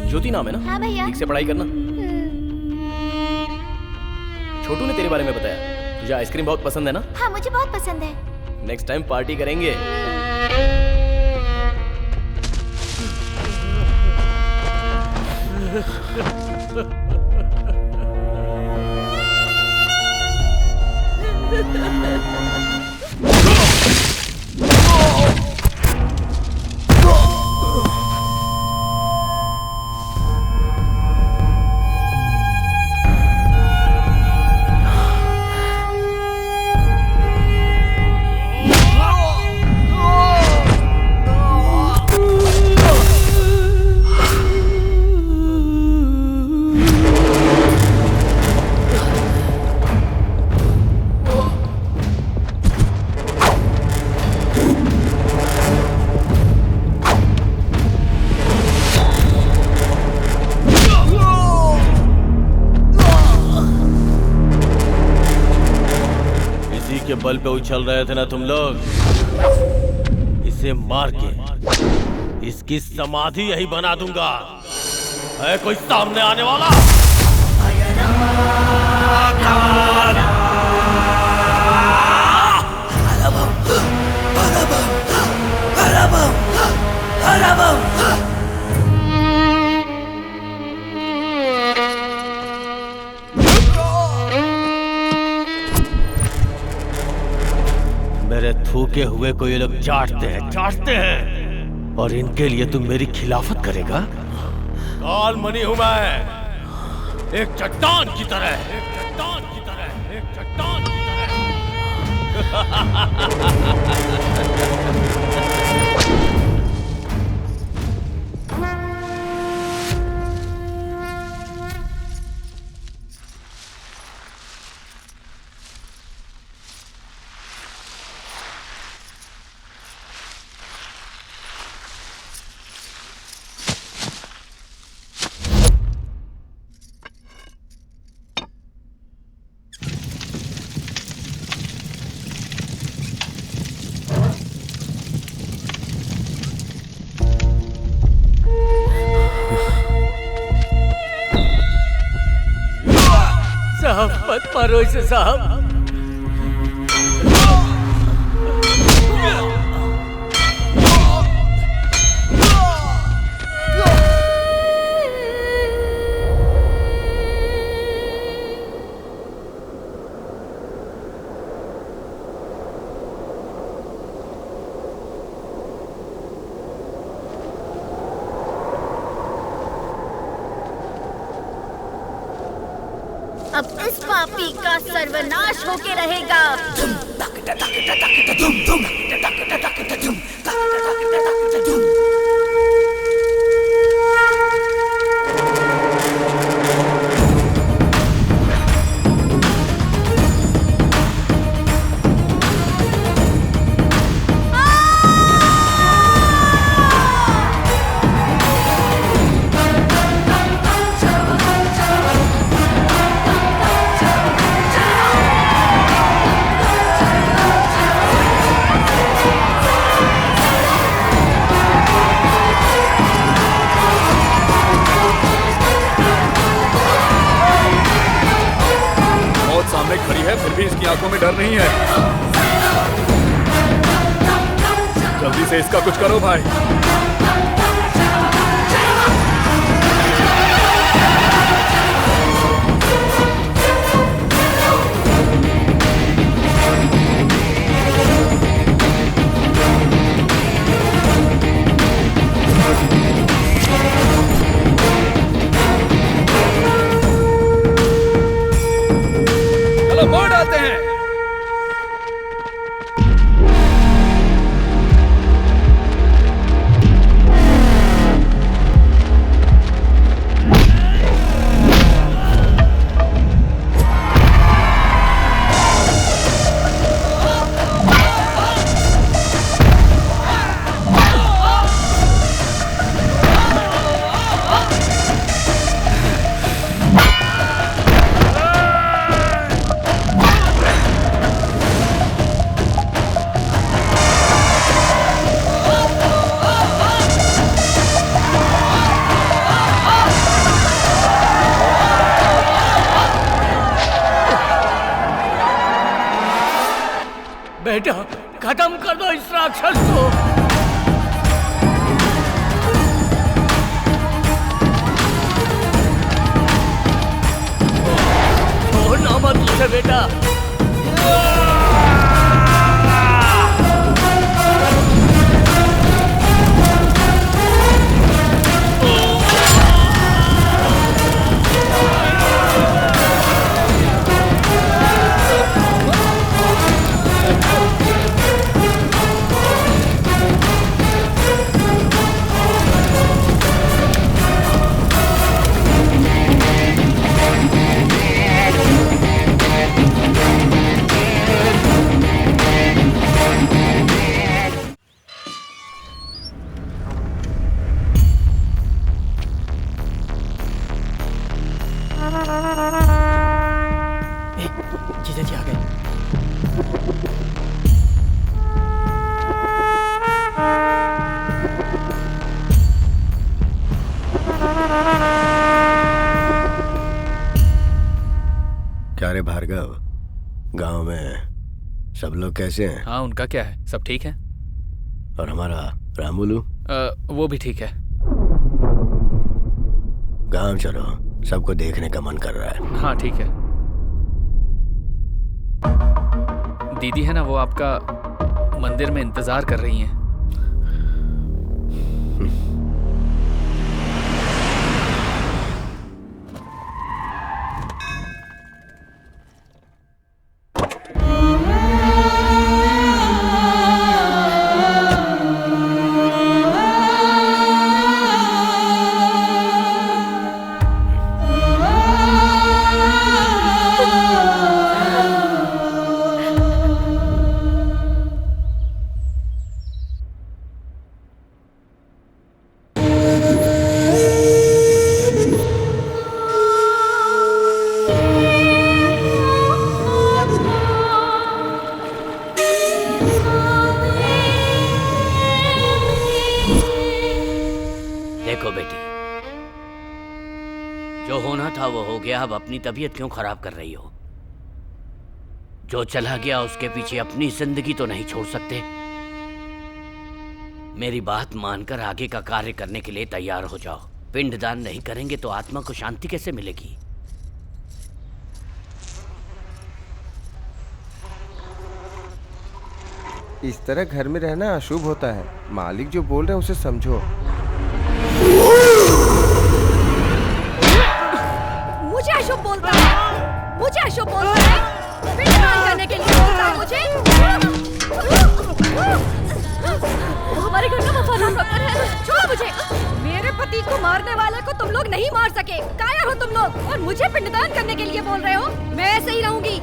ज्योति नाम है ना? हाँ भैया। ठीक से पढ़ाई करना। छोटू ने तेरे बारे में बताया, तुझे आइसक्रीम बहुत पसंद है ना? हाँ मुझे बहुत पसंद है। नेक्स्ट टाइम पार्टी करेंगे। के बल पे उछल रहे थे ना तुम लोग। इसे मार के इसकी समाधि यही बना दूंगा। है कोई सामने आने वाला? मेरे थूके हुए को ये लोग चाटते हैं और इनके लिए तुम मेरी खिलाफत करेगा? काल मणि हूं मैं, एक चट्टान की तरह, एक चट्टान की तरह, एक चट्टान की साहब मत मारो इसे साहब। अब इस पापी का सर्वनाश होके रहेगा। खड़ी है फिर भी इसकी आंखों में डर नहीं है। जल्दी से इसका कुछ करो भाई। मोड़ डालते हैं। बेटा खत्म कर दो इस राक्षस को। बेटा। जीजा जी आ गए। क्या रे भार्गव, गांव में सब लोग कैसे हैं? हाँ, उनका क्या है, सब ठीक है। और हमारा रामुलू? वो भी ठीक है। गांव चलो, सबको देखने का मन कर रहा है। हाँ ठीक है। दीदी है ना, वो आपका मंदिर में इंतजार कर रही हैं। देखो बेटी, जो होना था वो हो गया। अब अपनी तबीयत क्यों खराब कर रही हो? जो चला गया उसके पीछे अपनी जिंदगी तो नहीं छोड़ सकते। मेरी बात मानकर आगे का कार्य करने के लिए तैयार हो जाओ। पिंडदान नहीं करेंगे तो आत्मा को शांति कैसे मिलेगी? इस तरह घर में रहना अशुभ होता है। मालिक जो बोल रहे हैं उसे समझो। मुझे अशुभ बोलता है, मुझे अशुभ बोलता है, पिंडदान करने के लिए बोलता है मुझे। वो हमारे घर का वफादार नौकर है। छोड़ो मुझे। मेरे पति को मारने वाले को तुम लोग नहीं मार सके। कायर हो तुम लोग और मुझे पिंडदान करने के लिए बोल रहे हो। मैं ऐसे ही रहूंगी,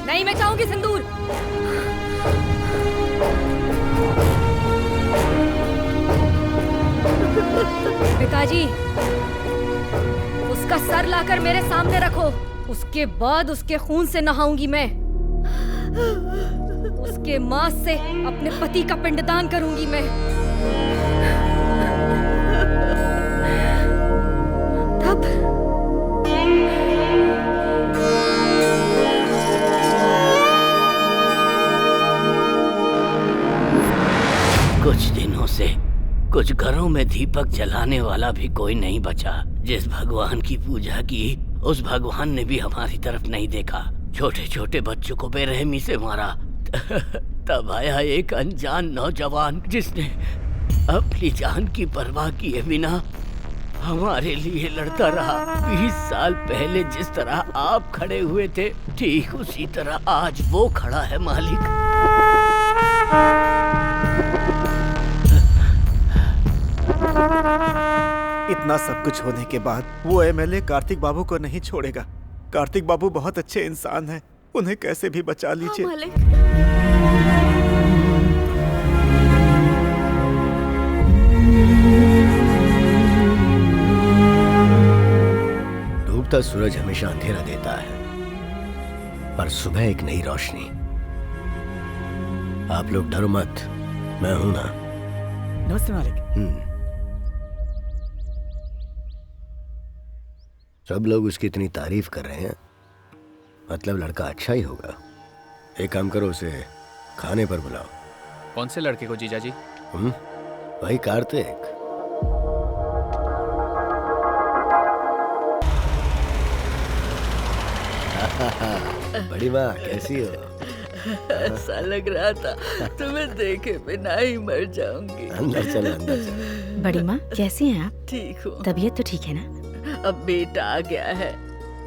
नहीं मैं चाहूंगी सिंदूर। पिताजी, उसका सर लाकर मेरे सामने रखो। उसके बाद उसके खून से नहाऊंगी मैं। उसके मांस से अपने पति का पिंडदान करूंगी मैं। तब कुछ दिनों से कुछ घरों में दीपक जलाने वाला भी कोई नहीं बचा। जिस भगवान की पूजा की उस भगवान ने भी हमारी तरफ नहीं देखा। छोटे छोटे बच्चों को बेरहमी से मारा। तब आया एक अनजान नौजवान जिसने अपनी जान की परवाह किए बिना हमारे लिए लड़ता रहा। 20 साल पहले जिस तरह आप खड़े हुए थे, ठीक उसी तरह आज वो खड़ा है मालिक। इतना सब कुछ होने के बाद वो एमएलए कार्तिक बाबू को नहीं छोड़ेगा। कार्तिक बाबू बहुत अच्छे इंसान हैं, उन्हें कैसे भी बचा लीजिए। डूबता सूरज हमेशा अंधेरा देता है, पर सुबह एक नई रोशनी। आप लोग डरो मत, मैं हूं ना। नमस्ते मालिक। सब लोग उसकी इतनी तारीफ कर रहे हैं, मतलब लड़का अच्छा ही होगा। एक काम करो, उसे खाने पर बुलाओ। कौन से लड़के को जीजा जी? भाई कार्तिक। बड़ी माँ कैसी हो? ऐसा लग रहा था तुम्हें देखे बिना ही मर जाऊंगी। अंदर चलो, अंदर चलो। बड़ी माँ कैसी हैं आप? ठीक हूँ। तबीयत तो ठीक है ना? अब बेटा आ गया है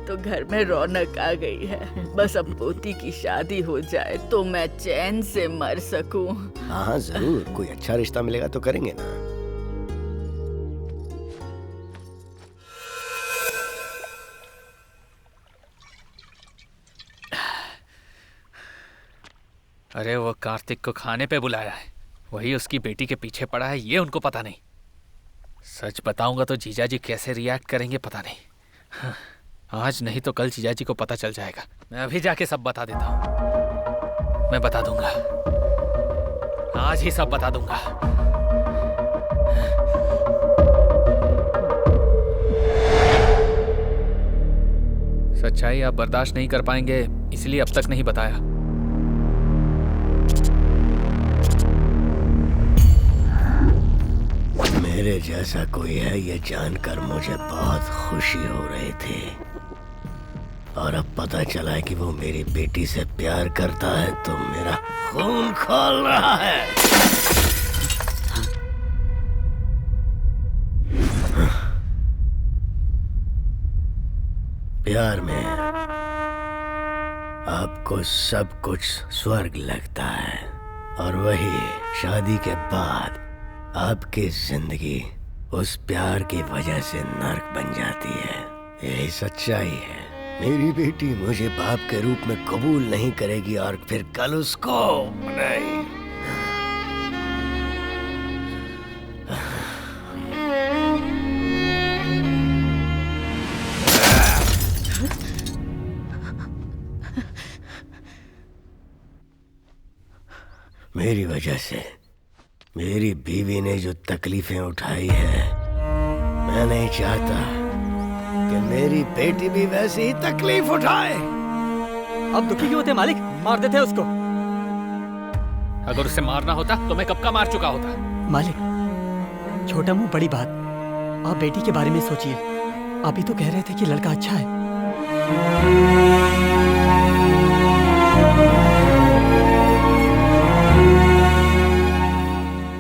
तो घर में रौनक आ गई है। बस अब पोती की शादी हो जाए तो मैं चैन से मर सकूं। हाँ जरूर, कोई अच्छा रिश्ता मिलेगा तो करेंगे ना। अरे वो कार्तिक को खाने पे बुलाया है, वही उसकी बेटी के पीछे पड़ा है, ये उनको पता नहीं। सच बताऊंगा तो जीजाजी कैसे रिएक्ट करेंगे पता नहीं। हाँ, आज नहीं तो कल जीजाजी को पता चल जाएगा। मैं अभी जाके सब बता देता हूँ। मैं बता दूंगा, आज ही सब बता दूंगा। सच्चाई आप बर्दाश्त नहीं कर पाएंगे, इसलिए अब तक नहीं बताया। मेरे जैसा कोई है ये जानकर मुझे बहुत खुशी हो रही थी, और अब पता चला है कि वो मेरी बेटी से प्यार करता है तो मेरा खून खौल रहा है। प्यार में आपको सब कुछ स्वर्ग लगता है, और वही शादी के बाद आपकी जिंदगी उस प्यार की वजह से नर्क बन जाती है। यही सच्चाई है। मेरी बेटी मुझे बाप के रूप में कबूल नहीं करेगी और फिर कल उसको नहीं। मेरी वजह से मेरी बीवी ने जो तकलीफें उठाई है, मैं नहीं चाहता कि मेरी बेटी भी वैसी ही तकलीफ उठाए। अब दुखी क्यों होते मालिक? मार देते उसको। अगर उसे मारना होता तो मैं कब का मार चुका होता। मालिक छोटा मुंह बड़ी बात, आप बेटी के बारे में सोचिए। अभी तो कह रहे थे कि लड़का अच्छा है।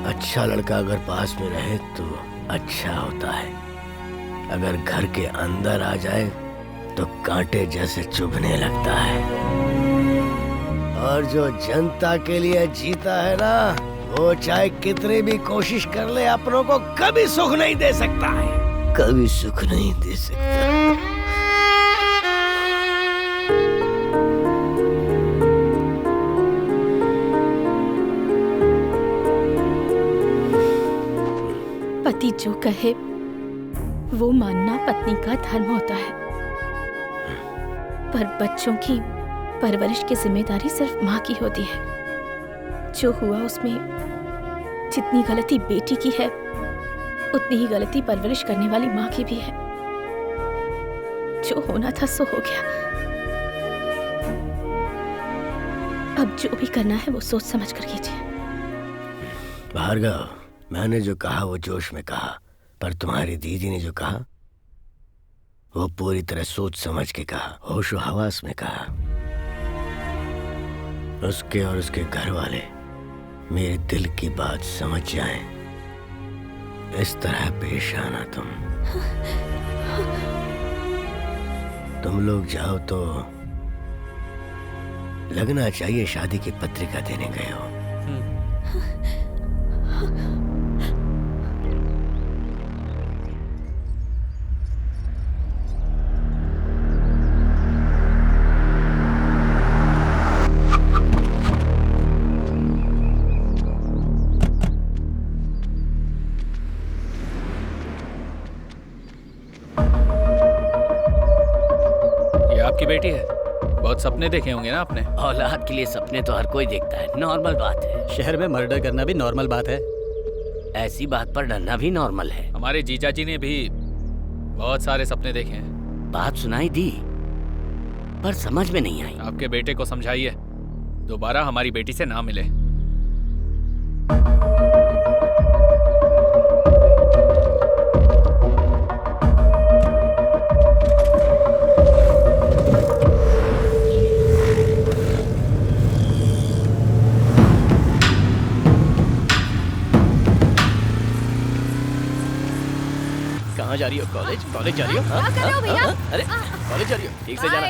अच्छा लड़का अगर पास में रहे तो अच्छा होता है, अगर घर के अंदर आ जाए तो कांटे जैसे चुभने लगता है। और जो जनता के लिए जीता है ना, वो चाहे कितनी भी कोशिश कर ले अपनों को कभी सुख नहीं दे सकता है, कभी सुख नहीं दे सकता। पति जो कहे वो मानना पत्नी का धर्म होता है, पर बच्चों की परवरिश की जिम्मेदारी सिर्फ माँ की होती है। जो हुआ उसमें जितनी गलती बेटी की है, उतनी ही गलती परवरिश करने वाली माँ की भी है। जो होना था सो हो गया। अब जो भी करना है वो सोच समझ कर कीजिए। भार्गव, मैंने जो कहा वो जोश में कहा, पर तुम्हारी दीदी ने जो कहा वो पूरी तरह सोच समझ के कहा, होशो हवास में कहा। उसके और उसके घर वाले मेरे दिल की बात समझ जाएं, इस तरह पेश आना। तुम लोग जाओ तो लगना चाहिए शादी की पत्रिका देने गए हो। आपकी बेटी है, बहुत सपने देखे होंगे ना आपने। औलाद के लिए सपने तो हर कोई देखता है, नॉर्मल बात है। शहर में मर्डर करना भी नॉर्मल बात है। ऐसी बात पर डरना भी नॉर्मल है। हमारे जीजाजी ने भी बहुत सारे सपने देखे हैं। बात सुनाई दी पर समझ में नहीं आई। आपके बेटे को समझाइए दोबारा हमारी बेटी से ना मिले। जा रही हो? कॉलेज जा रही हो? क्या कर रहे हो भैया? अरे कॉलेज जा रही हो? ठीक से जाना।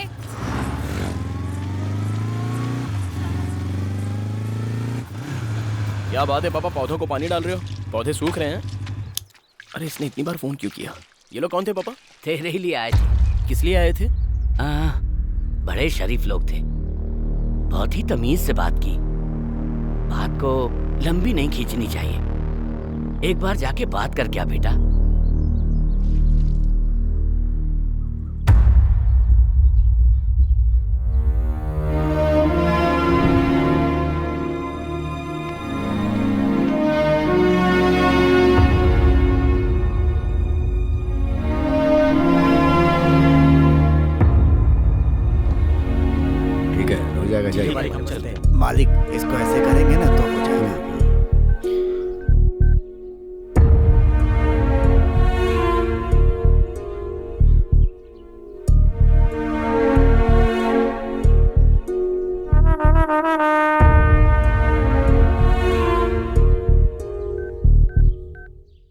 क्या बात है पापा, पौधों को पानी डाल रहे हो? पौधे सूख रहे हैं। अरे इसने इतनी बार फोन क्यों किया? ये लोग कौन थे पापा? तेरे ही लिए आए थे। किस लिए आए थे? बड़े शरीफ लोग थे, बहुत ही तमीज से बात की। बात को लंबी नहीं खींचनी चाहिए। एक बार जाके बात कर क्या बेटा। मालिक इसको ऐसे करेंगे ना तो हो जाएगा।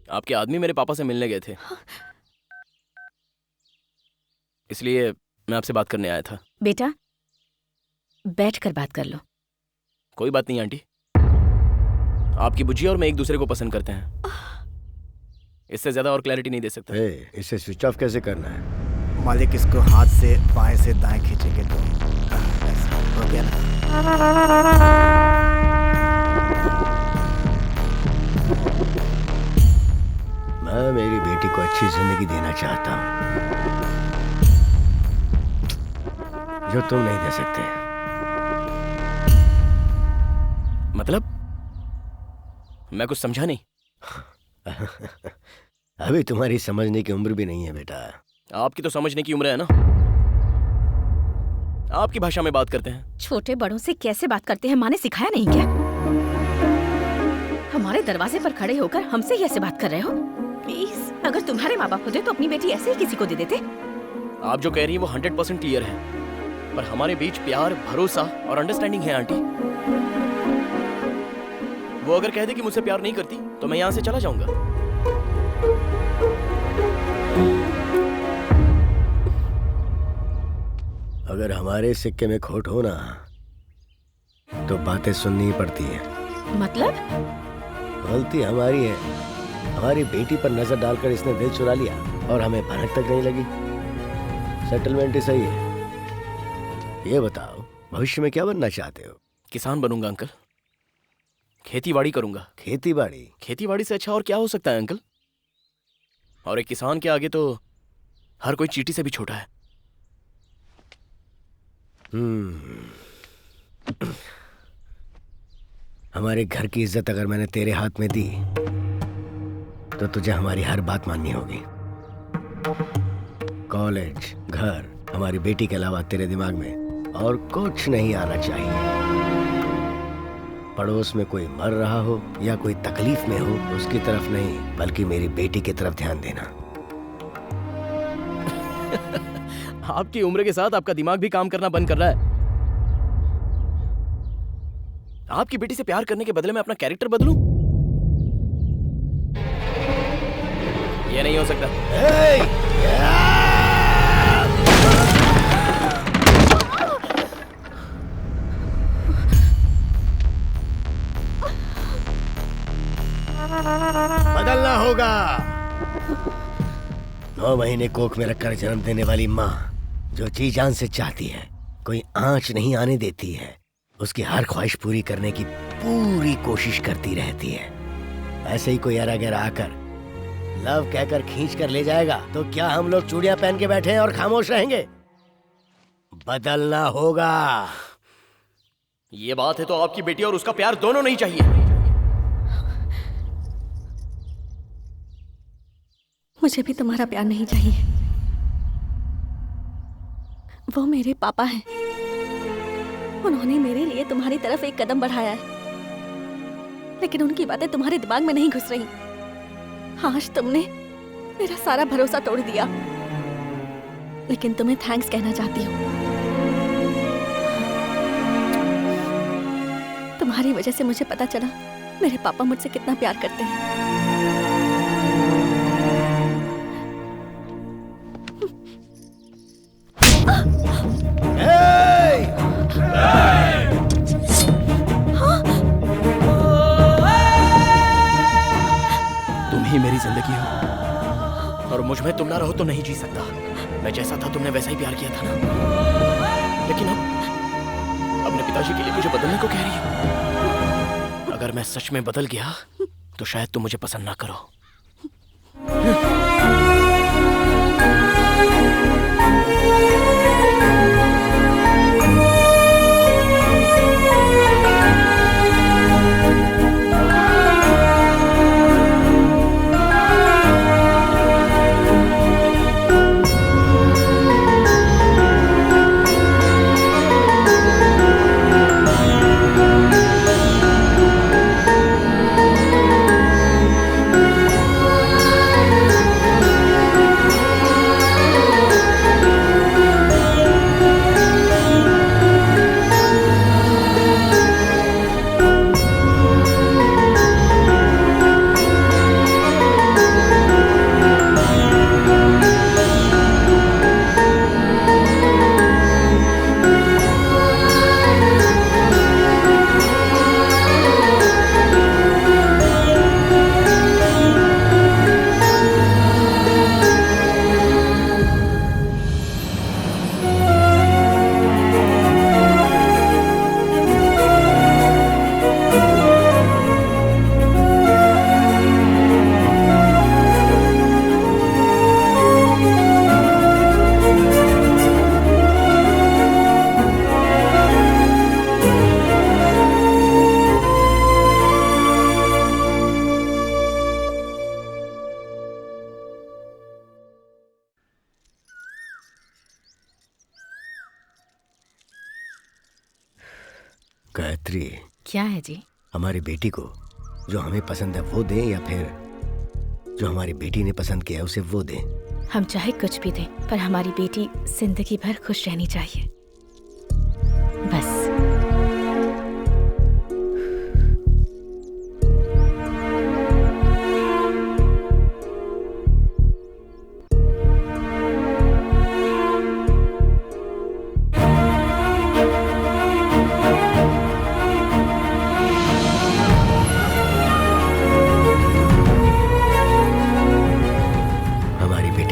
आपके आदमी मेरे पापा से मिलने गए थे, इसलिए मैं आपसे बात करने आया था। बेटा बैठ कर बात कर लो। कोई बात नहीं आंटी, आपकी बुज्जी और मैं एक दूसरे को पसंद करते हैं। इससे ज्यादा और क्लैरिटी नहीं दे सकता। इसे स्विच ऑफ कैसे करना है? मालिक इसको हाथ से बाएं से दाएं खींचेंगे तो ऐसा हो गया ना। मैं मेरी बेटी को अच्छी जिंदगी देना चाहता हूँ जो तुम नहीं दे सकते। मतलब? मैं कुछ समझा नहीं। अभी तुम्हारी समझने की उम्र भी नहीं है बेटा। आपकी तो समझने की उम्र है ना। आपकी भाषा में बात करते हैं। छोटे बड़ों से कैसे बात करते हैं माँ ने सिखाया नहीं क्या? हमारे दरवाजे पर खड़े होकर हमसे ही ऐसे बात कर रहे हो? प्लीज, अगर तुम्हारे माँ बाप होते तो अपनी बेटी ऐसे ही किसी को दे देते। आप जो कह रही हैं वो 100% क्लियर है, पर हमारे बीच प्यार, भरोसा और अंडरस्टैंडिंग है आंटी। वो अगर कह दे कि मुझसे प्यार नहीं करती तो मैं यहाँ से चला जाऊंगा। अगर हमारे सिक्के में खोट हो ना तो बातें सुननी ही पड़ती हैं। मतलब? गलती हमारी है। हमारी बेटी पर नजर डालकर इसने दिल चुरा लिया और हमें भनक तक नहीं लगी। सेटलमेंट ही सही है। ये बताओ भविष्य में क्या बनना चाहते हो? किसान बनूंगा अंकल, खेतीबाड़ी करूंगा। खेतीबाड़ी? खेतीबाड़ी से अच्छा और क्या हो सकता है अंकल? और एक किसान के आगे तो हर कोई चींटी से भी छोटा है। हमारे घर की इज्जत अगर मैंने तेरे हाथ में दी तो तुझे हमारी हर बात माननी होगी। कॉलेज, घर, हमारी बेटी के अलावा तेरे दिमाग में और कुछ नहीं आना चाहिए। पड़ोस में कोई मर रहा हो या कोई तकलीफ में हो उसकी तरफ नहीं बल्कि मेरी बेटी की तरफ ध्यान देना। आपकी उम्र के साथ आपका दिमाग भी काम करना बंद कर रहा है। आपकी बेटी से प्यार करने के बदले में अपना कैरेक्टर बदलूं? ये नहीं हो सकता। बदलना होगा। 9 महीने कोख में रखकर जन्म देने वाली माँ जो जी जान से चाहती है, कोई आंच नहीं आने देती है, उसकी हर ख्वाहिश पूरी करने की पूरी कोशिश करती रहती है। ऐसे ही कोई अरागर आकर लव कहकर खींच कर ले जाएगा तो क्या हम लोग चूड़ियां पहन के बैठे हैं और खामोश रहेंगे? बदलना होगा। ये बात है तो आपकी बेटी और उसका प्यार दोनों नहीं चाहिए। मुझे भी तुम्हारा प्यार नहीं चाहिए। वो मेरे पापा हैं। उन्होंने मेरे लिए तुम्हारी तरफ एक कदम बढ़ाया है, लेकिन उनकी बातें तुम्हारे दिमाग में नहीं घुस रही। आज तुमने मेरा सारा भरोसा तोड़ दिया, लेकिन तुम्हें थैंक्स कहना चाहती हूँ। तुम्हारी वजह से मुझे पता चला मेरे पापा मुझसे कितना प्यार करते हैं। जिंदगी हो और मुझ में तुम ना रहो तो नहीं जी सकता। मैं जैसा था तुमने वैसा ही प्यार किया था ना, लेकिन अब अपने पिताजी के लिए मुझे बदलने को कह रही हो। अगर मैं सच में बदल गया तो शायद तुम मुझे पसंद ना करो। गायत्री, क्या है जी? हमारी बेटी को जो हमें पसंद है वो दें या फिर जो हमारी बेटी ने पसंद किया है उसे वो दें? हम चाहे कुछ भी दें, पर हमारी बेटी जिंदगी भर खुश रहनी चाहिए, बस।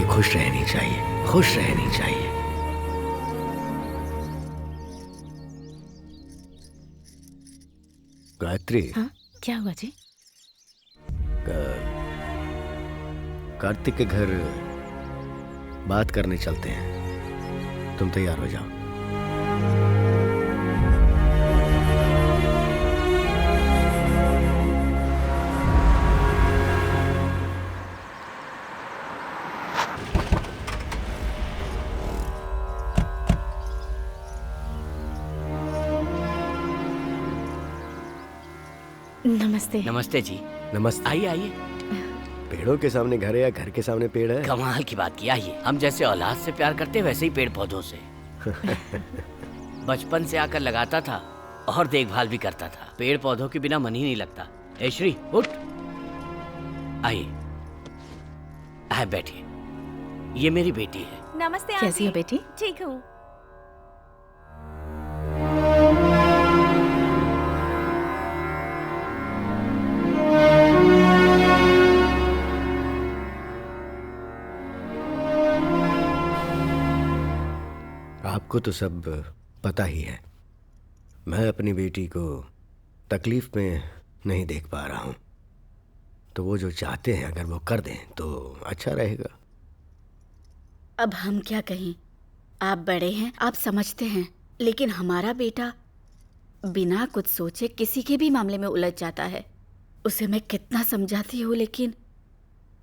खुश रहनी चाहिए, खुश रहनी चाहिए। गायत्री। हाँ, क्या हुआ जी? कार्तिक के घर बात करने चलते हैं, तुम तैयार हो जाओ। नमस्ते। नमस्ते जी। नमस्ते। आइए आइए। पेड़ों के सामने घर है या घर के सामने पेड़ है? कमाल की बात की। आइए, हम जैसे औलाद से प्यार करते वैसे ही पेड़ पौधों से। बचपन से आकर लगाता था और देखभाल भी करता था। पेड़ पौधों के बिना मन ही नहीं लगता। ऐश्री उठ, आइए बैठिए। ये मेरी बेटी है। नमस्ते। कैसी हो बेटी? ठीक हूँ। आपको तो सब पता ही है, मैं अपनी बेटी को तकलीफ में नहीं देख पा रहा हूँ, तो वो जो चाहते हैं अगर वो कर दें तो अच्छा रहेगा। अब हम क्या कहें, आप बड़े हैं, आप समझते हैं, लेकिन हमारा बेटा बिना कुछ सोचे किसी के भी मामले में उलझ जाता है। उसे मैं कितना समझाती हूँ लेकिन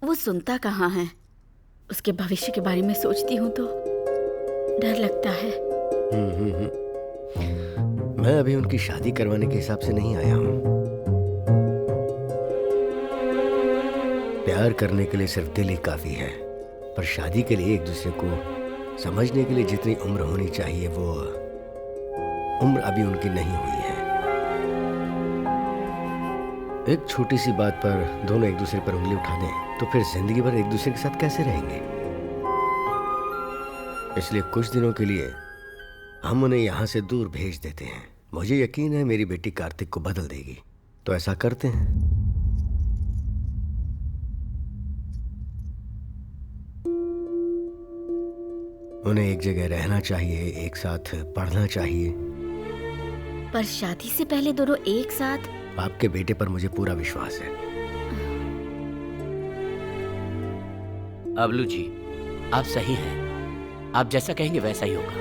वो सुनता कहाँ है। उसके भविष्य के बारे में सोचती हूँ तो डर लगता है। मैं अभी उनकी शादी करवाने के हिसाब से नहीं आया हूँ। प्यार करने के लिए सिर्फ दिल ही काफी है, पर शादी के लिए एक दूसरे को समझने के लिए जितनी उम्र होनी चाहिए वो उम्र अभी उनकी नहीं हुई है। एक छोटी सी बात पर दोनों एक दूसरे पर उंगली उठा दें तो फिर जिंदगी भर एक दूसरे के साथ कैसे रहेंगे। इसलिए कुछ दिनों के लिए हम उन्हें यहाँ से दूर भेज देते हैं। मुझे यकीन है मेरी बेटी कार्तिक को बदल देगी, तो ऐसा करते हैं। उन्हें एक जगह रहना चाहिए, एक साथ पढ़ना चाहिए। पर शादी से पहले दोनों एक साथ? आपके बेटे पर मुझे पूरा विश्वास है। अबलू जी, आप सही हैं। आप जैसा कहेंगे वैसा ही होगा।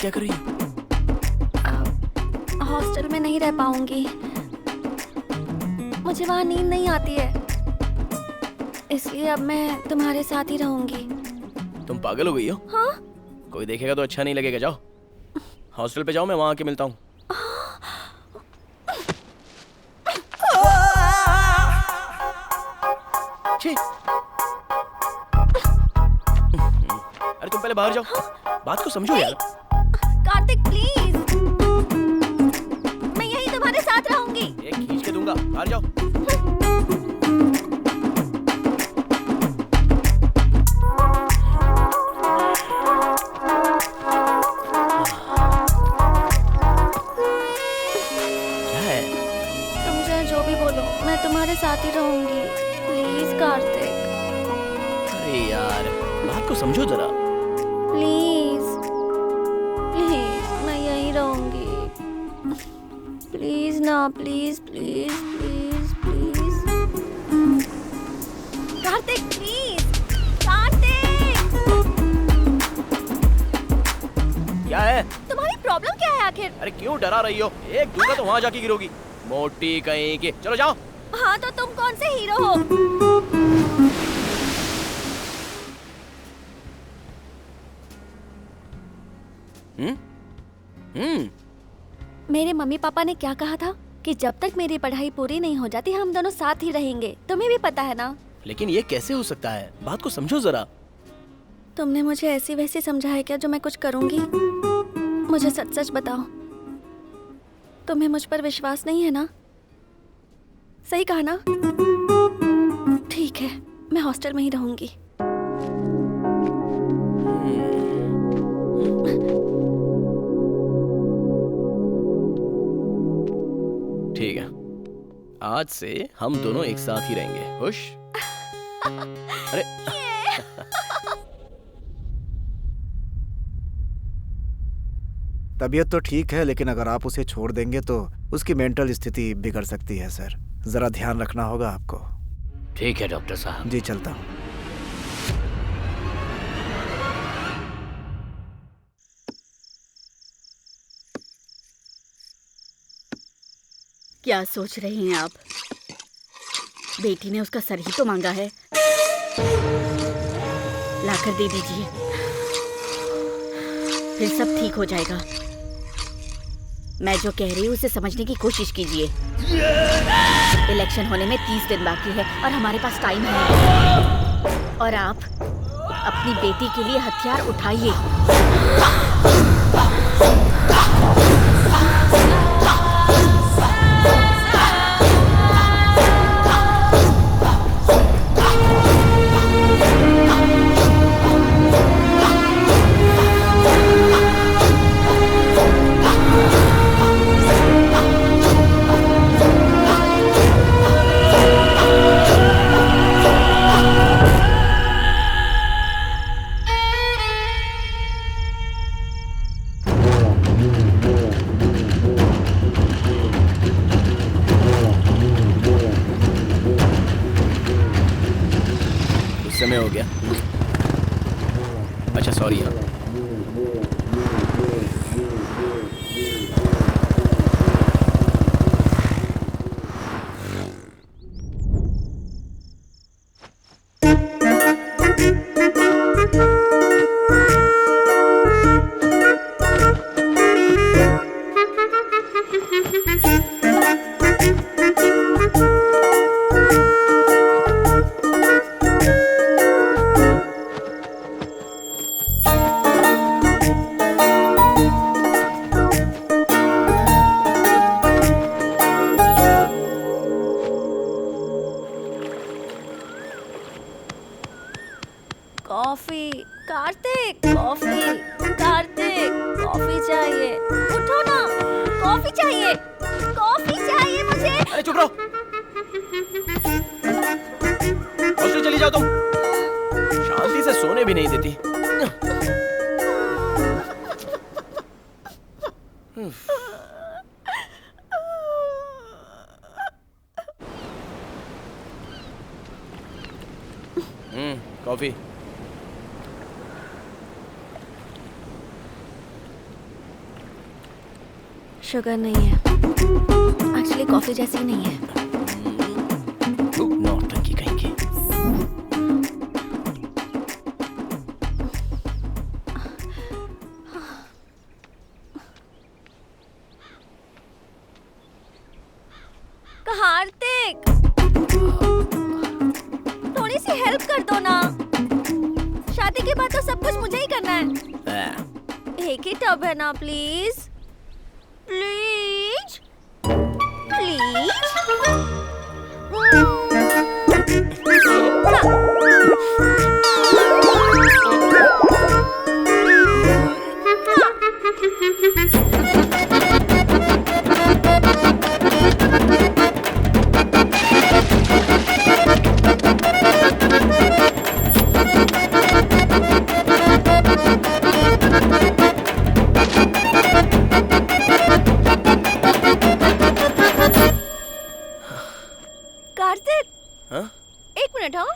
क्या कर रही है? हॉस्टल में नहीं रह पाऊंगी, मुझे वहाँ नींद नहीं आती है, इसलिए अब मैं तुम्हारे साथ ही रहूंगी। तुम पागल हो गई हो? हाँ? कोई देखेगा तो अच्छा नहीं लगेगा। जाओ हॉस्टल पे जाओ, मैं वहाँ आके मिलता हूँ। अरे तुम पहले बाहर जाओ। बात को समझो यार। कार्तिक प्लीज, मैं यही तुम्हारे साथ रहूंगी। एक खींच के दूंगा, बाहर जाओ। क्या है? तुम चाहे जो भी बोलो, मैं तुम्हारे साथ ही रहूंगी। प्लीज कार्तिक। अरे यार बात को समझो जरा। प्लीज प्लीज, मैं यहीं रहूंगी। प्लीज ना, please please please please. Kartik please, Kartik. क्या है? तुम्हारी प्रॉब्लम क्या है आखिर? अरे क्यों डरा रही हो? एक दूंगा तो वहाँ जाके गिरोगी, मोटी कहीं की। चलो जाओ। हाँ तो तुम कौन से हीरो हो? मेरे मम्मी पापा ने क्या कहा था कि जब तक मेरी पढ़ाई पूरी नहीं हो जाती हम दोनों साथ ही रहेंगे। तुम्हें भी पता है ना? लेकिन ये कैसे हो सकता है? बात को समझो जरा। तुमने मुझे ऐसी वैसी समझा है क्या जो मैं कुछ करूंगी? मुझे सच सच बताओ, तुम्हें मुझ पर विश्वास नहीं है ना? सही कहा ना? ठीक है, मैं हॉस्टल में ही रहूंगी। ठीक है, आज से हम दोनों एक साथ ही रहेंगे। खुश? अरे तबीयत तो ठीक है, लेकिन अगर आप उसे छोड़ देंगे तो उसकी मेंटल स्थिति बिगड़ सकती है सर। जरा ध्यान रखना होगा आपको। ठीक है डॉक्टर साहब। जी चलता हूँ। क्या सोच रही हैं आप? बेटी ने उसका सर ही तो मांगा है, लाकर दे दीजिए, फिर सब ठीक हो जाएगा। मैं जो कह रही हूँ उसे समझने की कोशिश कीजिए। इलेक्शन होने में 30 दिन बाकी है और हमारे पास टाइम है, और आप अपनी बेटी के लिए हथियार उठाइए। समय हो गया। अच्छा सॉरी। हाँ coffee Kartik, coffee Kartik, coffee चाहिए, उठो ना, कॉफी चाहिए, कॉफी चाहिए मुझे। अरे चुप रहो, हॉस्टल चली जाओ तुम, शांति से सोने भी नहीं देती। कॉफी। शुगर नहीं है, एक्चुअली कॉफी जैसी नहीं है। नौटंकी कहीं की। कार्तिक, थोड़ी सी हेल्प कर दो ना, शादी के बाद तो सब कुछ मुझे ही करना है। एक ही टब है ना, प्लीज प्लीज प्लीज। कार्तिक, हाँ? एक मिनट। हाँ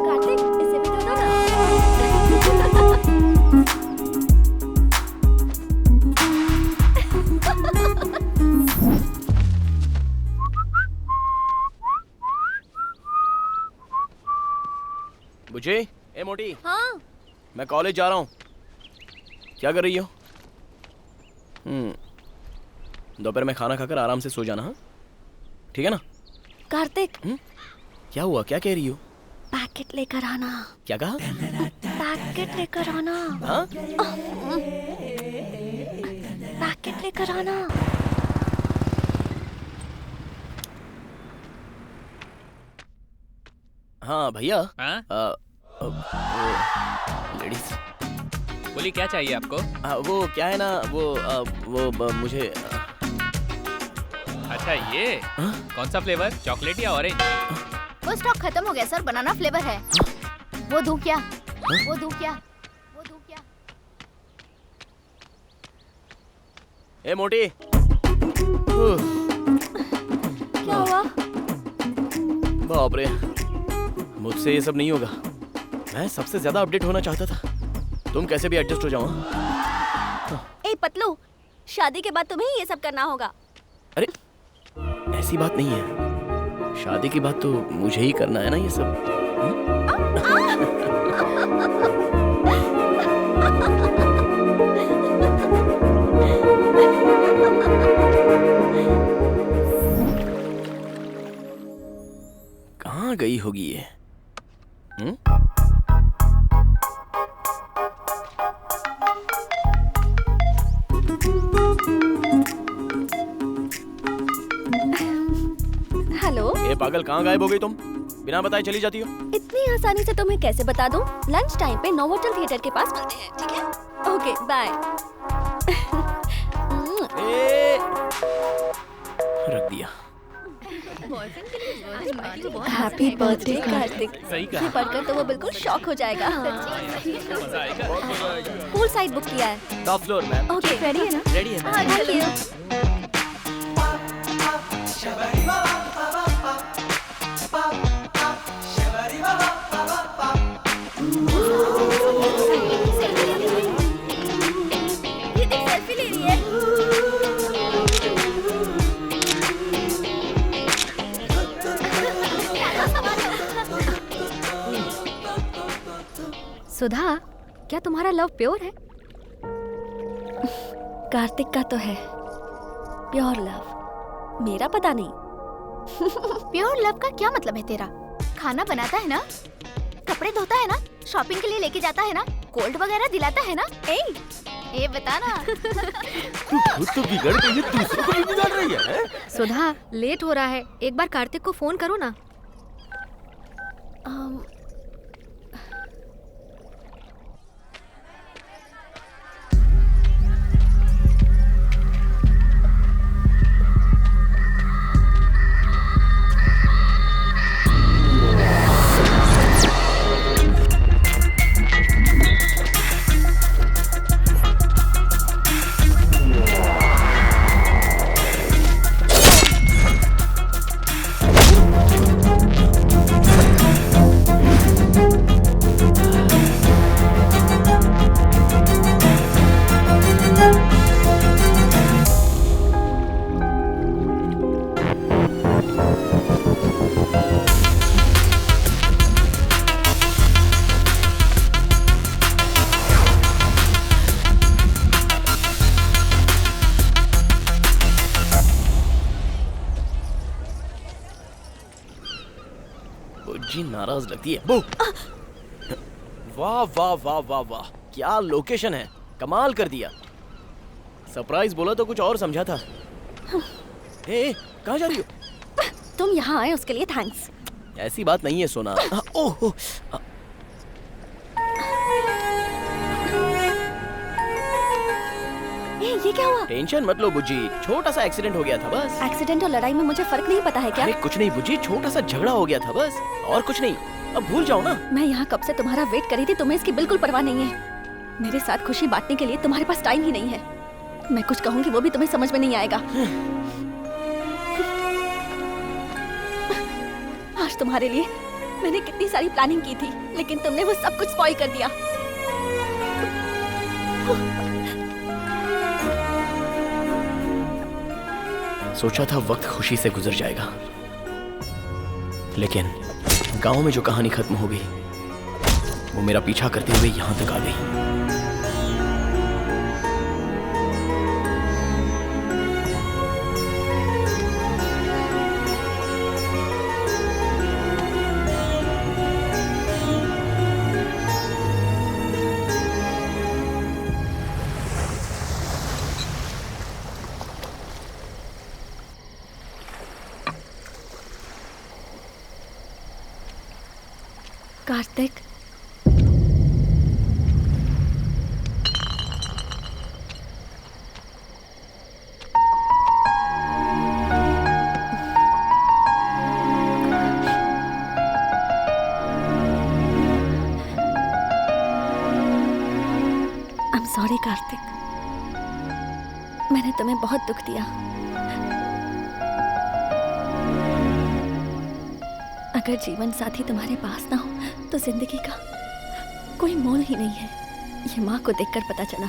कार्तिक, इसे भी दो ना। बुझे? ए मोटी। हाँ मैं कॉलेज जा रहा हूँ। क्या कर रही हो? दोपहर में खाना खाकर आराम से सो जाना। हाँ ठीक है ना? कार्तिक, क्या हुआ? क्या कह रही हो? पैकेट लेकर आना। क्या कहा? पैकेट लेकर आना। हाँ? पैकेट लेकर आना। हाँ भैया। हाँ? लेडीज बोली क्या चाहिए आपको? वो क्या है ना, वो मुझे अच्छा ये कौन सा फ्लेवर, चॉकलेट या ऑरेंज? वो स्टॉक खत्म हो गया सर, बनाना फ्लेवर है। वो दूं क्या? वो दूं क्या? वो दूं क्या? ए मोटी। क्या हुआ? बाप रे, मुझसे ये सब नहीं होगा। मैं सबसे ज्यादा अपडेट होना चाहता था। तुम कैसे भी एडजस्ट हो जाओ। ए पतलू, शादी के बाद तुम्हें ये सब करना होगा। अरे ऐसी बात नहीं है, शादी की बात तो मुझे ही करना है ना ये सब। कहाँ गई होगी ये? हेलो। ए पागल, कहाँ गायब हो गई तुम? बिना बताए चली जाती हो। इतनी आसानी से तुम्हें कैसे बता दूं? लंच टाइम पे नोवोटेल थिएटर के पास मिलते हैं, ठीक है? Okay bye. रख दिया। Happy birthday Kartik. सही कहा। ये पढ़कर तो वो बिल्कुल शॉक हो जाएगा। पूल साइड बुक किया है। Top floor ma'am. Okay ready है ना? रेडी है। Thank you. सेल्फी ले रही है। सुधा, क्या तुम्हारा लव प्योर है? कार्तिक का तो है प्योर लव, मेरा पता नहीं। प्योर लव का क्या मतलब है तेरा? खाना बनाता है ना, कपड़े धोता है ना, शॉपिंग के लिए लेके जाता है ना, कोल्ड वगैरह दिलाता है ना? ए बता ना। तू खुद तो बिगड़ गई है, दूसरों को भी बिगाड़ रही है। सुधा, लेट हो रहा है, एक बार कार्तिक को फोन करो ना। बुज्जी नाराज लगती है। बू। वाह वाह वाह वाह वाह, क्या लोकेशन है, कमाल कर दिया। सरप्राइज बोला तो कुछ और समझा था। ए, कहाँ जा रही हो? तुम यहाँ आए उसके लिए थैंक्स। ऐसी बात नहीं है सोना। ओह, ये क्या हुआ? टेंशन मत लो बुज्जी, छोटा सा एक्सीडेंट हो गया था बस। एक्सीडेंट और लड़ाई में मुझे फर्क नहीं पता है क्या? अरे कुछ नहीं बुज्जी, छोटा सा झगड़ा हो गया था बस, और कुछ नहीं। अब भूल जाओ ना। मैं यहाँ कब से तुम्हारा वेट कर रही थी, तुम्हें इसकी बिल्कुल परवाह नहीं है। मेरे साथ खुशी बांटने के लिए तुम्हारे पास टाइम ही नहीं है। मैं कुछ कहूँगी वो भी तुम्हें समझ में नहीं आएगा। आज तुम्हारे लिए मैंने कितनी सारी प्लानिंग की थी, लेकिन तुमने वो सब कुछ स्पॉइल कर दिया। सोचा था वक्त खुशी से गुजर जाएगा, लेकिन गांव में जो कहानी खत्म हो गई वो मेरा पीछा करते हुए यहां तक आ गई। Kartik, I'm sorry Kartik. मैंने तुम्हें बहुत दुख दिया। अगर जीवन साथी तुम्हारे पास ना हो तो जिंदगी का कोई मोल ही नहीं है। ये माँ को देखकर पता चला।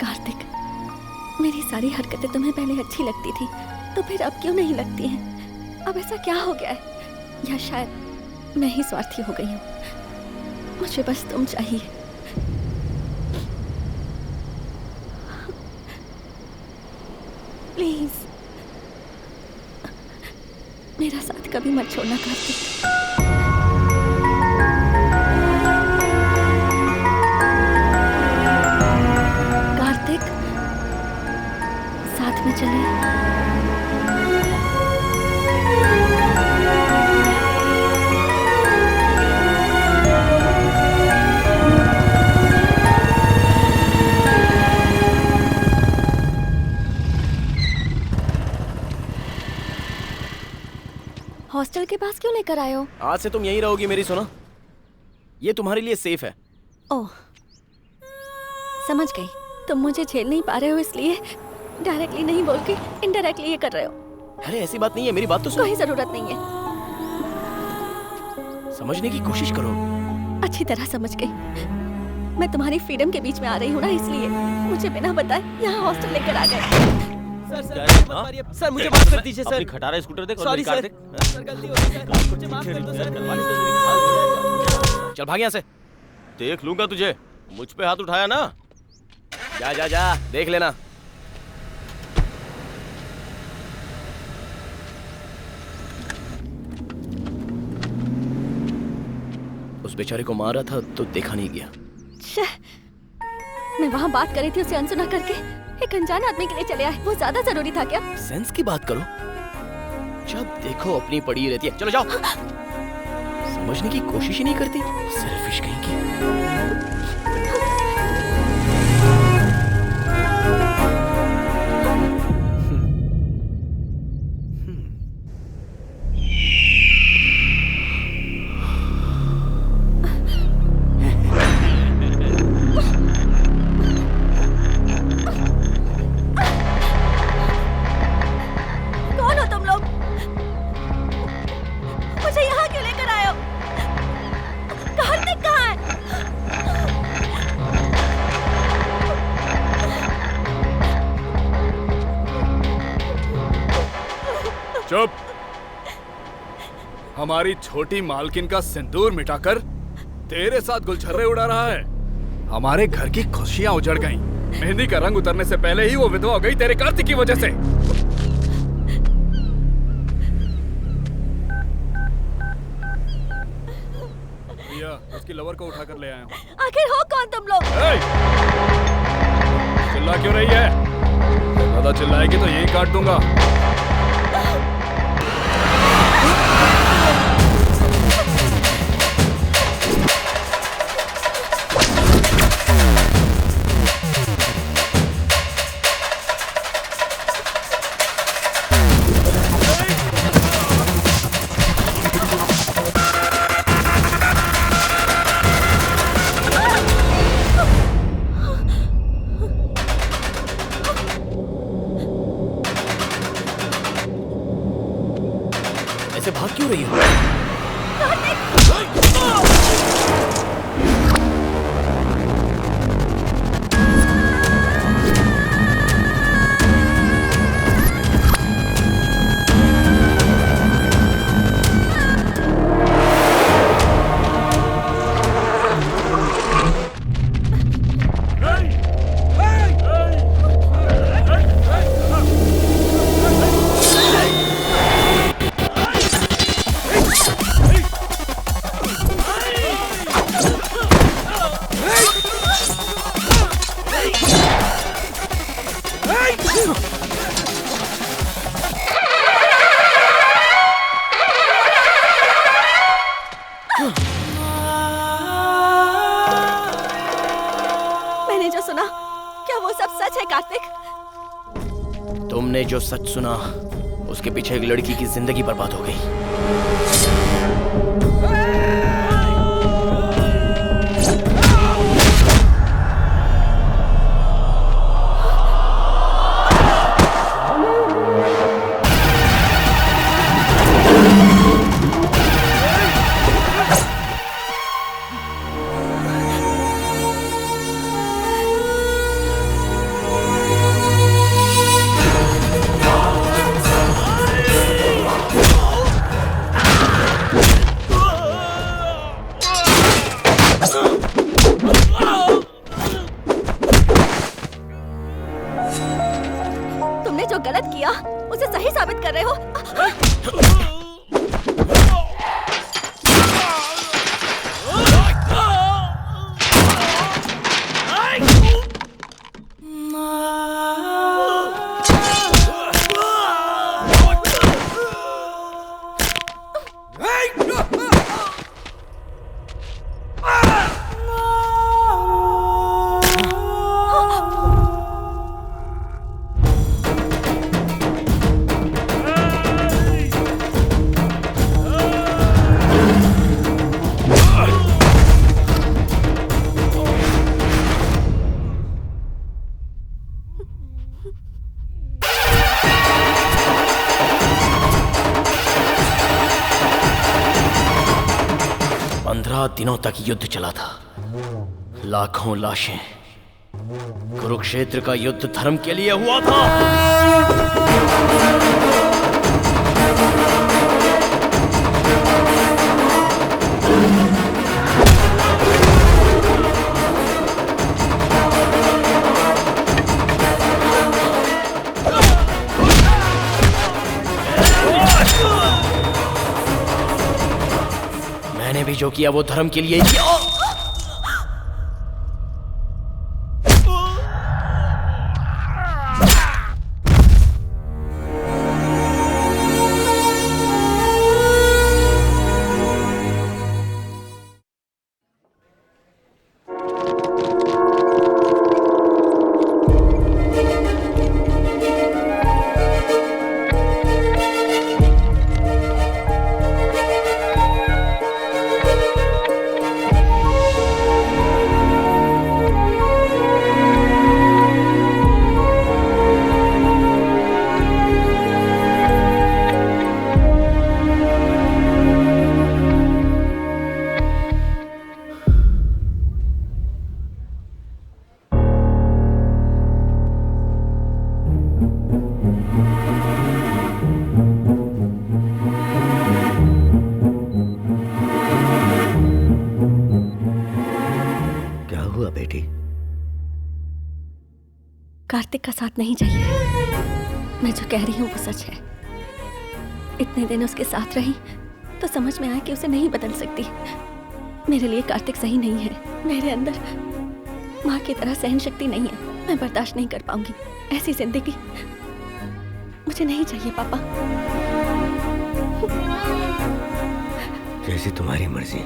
कार्तिक, मेरी सारी हरकतें तुम्हें पहले अच्छी लगती थी, तो फिर अब क्यों नहीं लगती हैं? अब ऐसा क्या हो गया है? या शायद मैं ही स्वार्थी हो गई हूँ। मुझे बस तुम चाहिए। प्लीज मेरा साथ कभी मत छोड़ना कार्तिक। कार्तिक, साथ में चले। हॉस्टल के पास क्यों लेकर आए हो? आज से तुम यहीं रहोगी मेरी सोना। ये तुम्हारे लिए सेफ है। ओह, समझ गई। तुम मुझे झेल नहीं पा रहे हो इसलिए डायरेक्टली नहीं बोल के इनडायरेक्टली ये कर रहे हो। अरे ऐसी बात नहीं है, मेरी बात तो सुनो। कोई जरूरत नहीं है। समझने की कोशिश करो। अच्छी तरह समझ गई। मैं तुम्हारी फ्रीडम के बीच में आ रही हूँ ना, इसलिए मुझे बिना बताए यहाँ हॉस्टल लेकर आ गए। सर मुझे माफ कर दीजिए सर। अपनी खटारा स्कूटर देख और सॉरी मेरी कार सर। देख। सर गलती हो गई सर। मुझे माफ कर दो सर। चल भाग यहाँ से। देख लूंगा तुझे। मुझ पे हाथ उठाया ना। जा जा जा, देख लेना। उस बेचारे को मारा था तो देखा नहीं गया। मैं वहाँ बात कर रही थी, उसे अनसुना करके एक अनजान आदमी के लिए चले आए। वो ज्यादा जरूरी था क्या? सेंस की बात करो। जब देखो अपनी पड़ी रहती है। चलो जाओ। समझने की कोशिश ही नहीं करती। सेल्फिश कहीं की। चुप। हमारी छोटी मालकिन का सिंदूर मिटाकर तेरे साथ गुलछर्रे उड़ा रहा है। हमारे घर की खुशियां उजड़ गईं। मेहंदी का रंग उतरने से पहले ही वो विधवा हो गई तेरे कार्तिक की वजह से। भैया, उसकी लवर को उठाकर ले आया हूँ। आखिर हो कौन तुम लोग? चिल्ला क्यों रही है? ज्यादा चिल्लाएगी तो यही काट दूंगा। ऐसे भाग क्यों रही हो? मैंने जो सुना, क्या वो सब सच है कार्तिक? तुमने जो सच सुना, उसके पीछे एक लड़की की जिंदगी बर्बाद हो गई। सही साबित कर रहे हो। दिनों तक युद्ध चला था, लाखों लाशें। कुरुक्षेत्र का युद्ध धर्म के लिए हुआ था। मैंने भी जो किया वो धर्म के लिए किया। कार्तिक का साथ नहीं चाहिए। मैं जो कह रही हूँ वो सच है। इतने दिन उसके साथ रही तो समझ में आया कि उसे नहीं बदल सकती। मेरे लिए कार्तिक सही नहीं है। मेरे अंदर माँ की तरह सहन शक्ति नहीं है। मैं बर्दाश्त नहीं कर पाऊंगी ऐसी जिंदगी। मुझे नहीं चाहिए पापा। जैसी तुम्हारी मर्जी।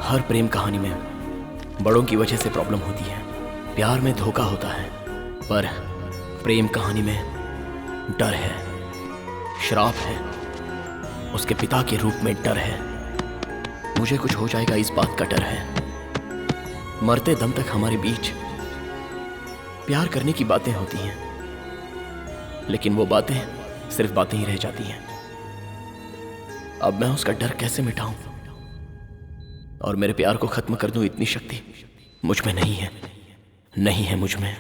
हर प्रेम कहानी में बड़ों की वजह से प्रॉब्लम होती है। प्यार में धोखा होता है, पर प्रेम कहानी में डर है, श्राप है, उसके पिता के रूप में डर है। मुझे कुछ हो जाएगा इस बात का डर है। मरते दम तक हमारे बीच प्यार करने की बातें होती हैं, लेकिन वो बातें सिर्फ बातें ही रह जाती हैं। अब मैं उसका डर कैसे मिटाऊं और मेरे प्यार को खत्म कर दूं, इतनी शक्ति मुझ में नहीं है, नहीं है मुझ में।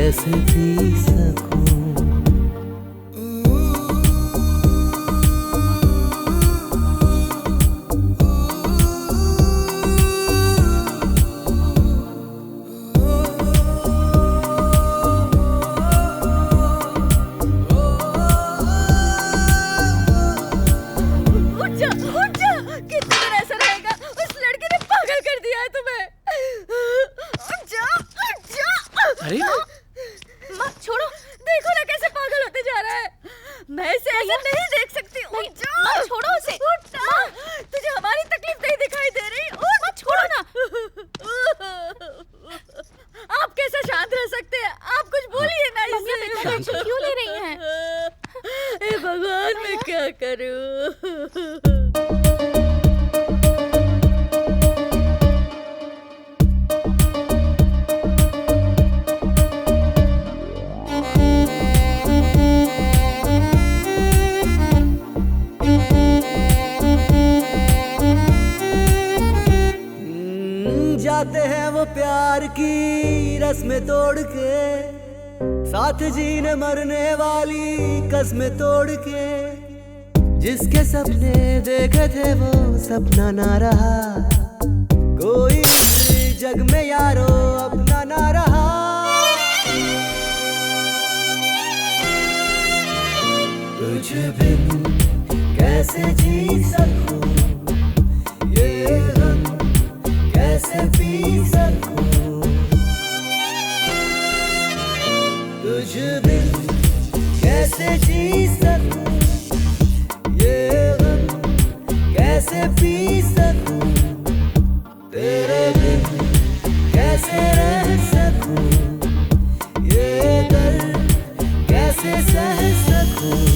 कैसे पी सकूं। अरे माँ छोड़ो, देखो ना कैसे पागल होते जा रहा है। मैं इसे ऐसे नहीं देख सकती। उठ जा। माँ छोड़ो उसे। उठ ना। तुझे हमारी तकलीफ नहीं दिखाई दे रही? उठ। माँ छोड़ो ना। आप कैसे शांत रह सकते हैं? आप कुछ बोलिए ना मम्मी, आप इतना टेंशन क्यों ले रही हैं? हे भगवान, मैं क्या करूं? जाते हैं वो प्यार की रस्में तोड़ के, साथ जीने मरने वाली कस्में तोड़ के। जिसके सपने देखे थे वो सपना ना रहा, कोई इस जग में यारो अपना ना रहा। तुझे बिन कैसे जी सकूं, ये गम कैसे पी सकूं। तुझ बिन कैसे जी सकूं, ये गम कैसे पी सकूं। तेरे बिन कैसे रह सकूं, ये दर्द कैसे सह सकूं।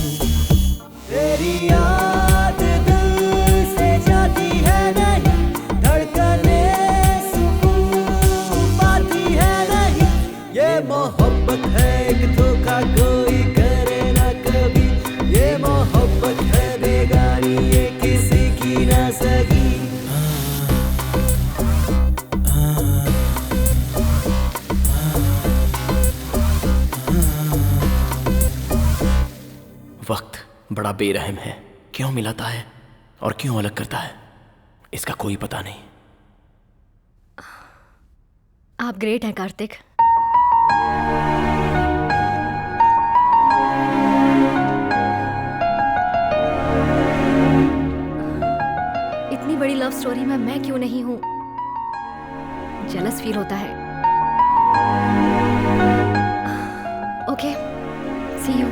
तेरी याद दिल से जाती है नहीं, धड़कने सुकून पाती है नहीं। ये मोहब्बत है एक धोखा कोई करे ना कभी, ये मोहब्बत है बेगानी ये किसी की ना सगी। वक्त बड़ा बेरहम है, क्यों मिलाता है और क्यों अलग करता है, इसका कोई पता नहीं। आप ग्रेट हैं कार्तिक। इतनी बड़ी लव स्टोरी में मैं क्यों नहीं हूं? जेलस फील होता है। Okay, C you.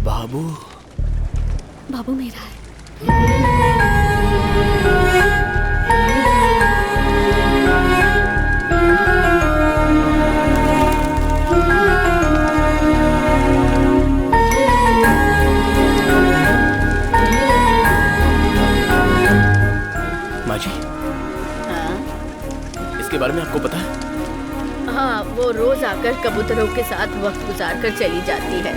बाबू बाबू मेरा है। माँ जी, हाँ इसके बारे में आपको पता है? हाँ, वो रोज आकर कबूतरों के साथ वक्त गुजार कर चली जाती है।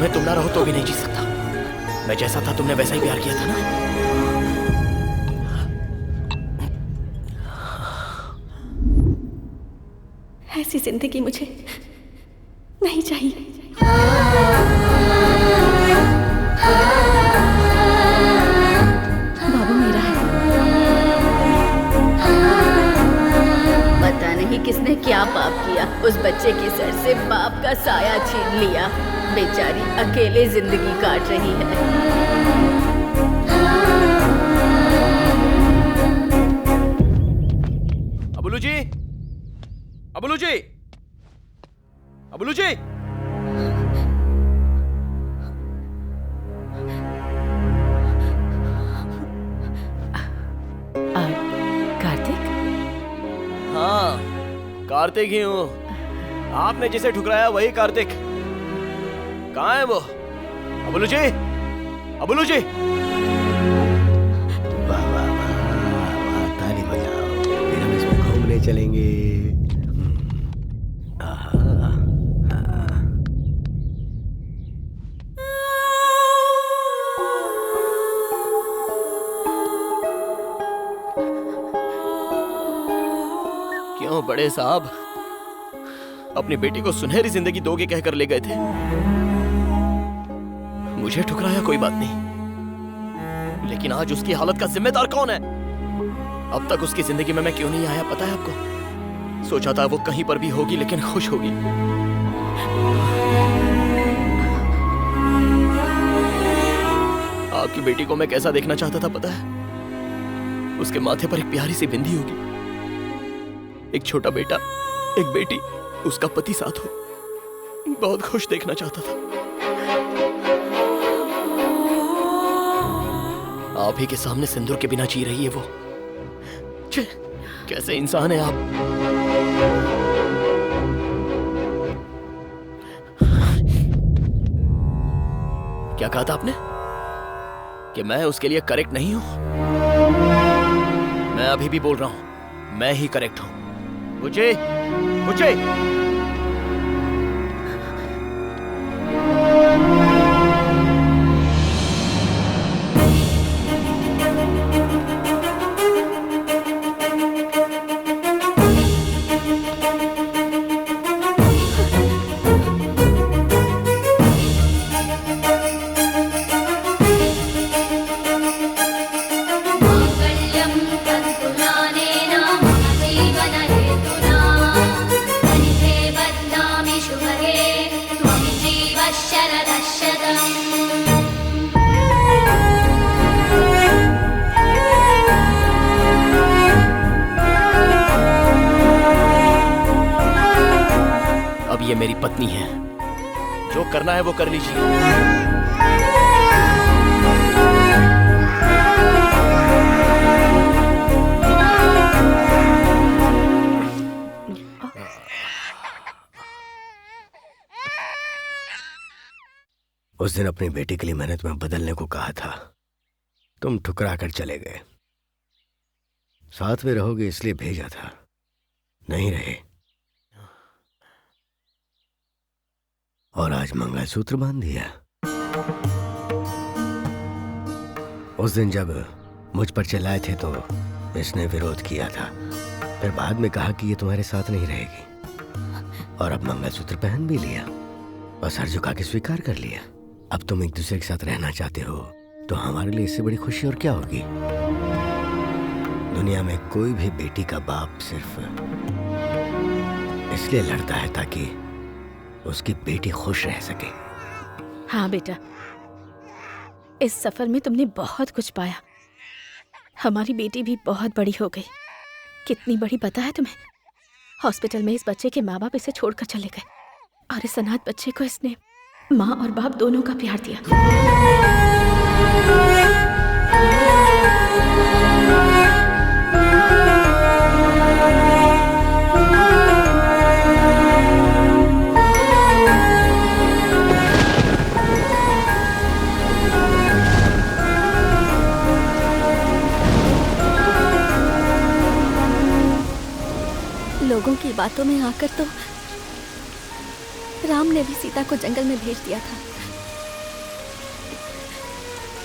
में तुम ना रहो तो भी नहीं जी सकता। मैं जैसा था तुमने वैसा ही प्यार किया था ना। ऐसी जिंदगी मुझे नहीं चाहिए। बाबू मेरा है। पता नहीं किसने क्या पाप किया, उस बच्चे के सर से बाप का साया छीन लिया। बेचारी अकेले जिंदगी काट रही है। अबुलू जी, अबुलू जी, अबुलू जी। कार्तिक? हाँ, कार्तिक ही हूँ। आपने जिसे ठुकराया वही कार्तिक। कहाँ है वो? अबुलू जी, अबुलू जी। वाह वाह वाह, ताली बजाओ, फिर हम इसमें घूमने चलेंगे। क्यों बड़े साहब, अपनी बेटी को सुनहरी जिंदगी दोगे कहकर ले गए थे। मुझे ठुकराया कोई बात नहीं, लेकिन आज उसकी हालत का जिम्मेदार कौन है? अब तक उसकी जिंदगी में मैं क्यों नहीं आया पता है आपको? सोचा था वो कहीं पर भी होगी लेकिन खुश होगी। आपकी बेटी को मैं कैसा देखना चाहता था पता है? उसके माथे पर एक प्यारी सी बिंदी होगी, एक छोटा बेटा, एक बेटी, उसका पति साथ हो। बहुत खुश देखना चाहता था। आप ही के सामने सिंदूर के बिना जी रही है वो। छे, कैसे इंसान है आप। क्या कहा था आपने? कि मैं उसके लिए करेक्ट नहीं हूं? मैं अभी भी बोल रहा हूं, मैं ही करेक्ट हूं। मुझे ये मेरी पत्नी है, जो करना है वो कर लीजिए। उस दिन अपनी बेटी के लिए मेहनत में बदलने को कहा था, तुम ठुकरा कर चले गए। साथ में रहोगे इसलिए भेजा था, नहीं रहे। और आज मंगलसूत्र बांध दिया। उस दिन जब मुझ पर चिल्लाए थे तो इसने विरोध किया था, फिर बाद में कहा कि ये तुम्हारे साथ नहीं रहेगी, और अब मंगलसूत्र पहन भी लिया, बस सर झुका के स्वीकार कर लिया। अब तुम एक दूसरे के साथ रहना चाहते हो तो हमारे लिए इससे बड़ी खुशी और क्या होगी। दुनिया में कोई भी बेटी का बाप सिर्फ इसलिए लड़ता है ताकि उसकी बेटी खुश रह सके। हाँ बेटा, इस सफर में तुमने बहुत कुछ पाया। हमारी बेटी भी बहुत बड़ी हो गई। कितनी बड़ी पता है तुम्हें? हॉस्पिटल में इस बच्चे के माँ बाप इसे छोड़कर चले गए, और इस अनाथ बच्चे को इसने माँ और बाप दोनों का प्यार दिया। लोगों की बातों में आकर तो राम ने भी सीता को जंगल में भेज दिया था,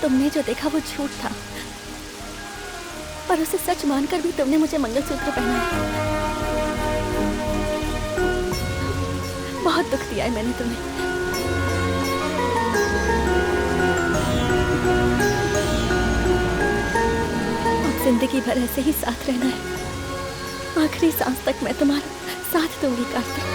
तुमने जो देखा वो झूठ था, पर उसे सच मानकर भी तुमने मुझे मंगलसूत्र पहनाया। बहुत दुख दिया है मैंने तुम्हें। अब जिंदगी भर ऐसे ही साथ रहना है। आखिरी सांस तक मैं तुम्हारा साथ दूंगी कार्तिक।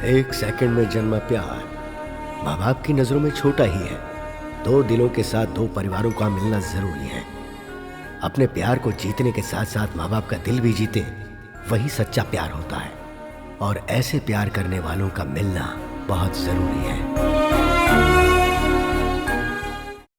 एक सेकंड में जन्मा प्यार माँ बाप की नजरों में छोटा ही है। दो दिलों के साथ दो परिवारों का मिलना जरूरी है। अपने प्यार को जीतने के साथ साथ माँ बाप का दिल भी जीते, वही सच्चा प्यार होता है। और ऐसे प्यार करने वालों का मिलना बहुत जरूरी है।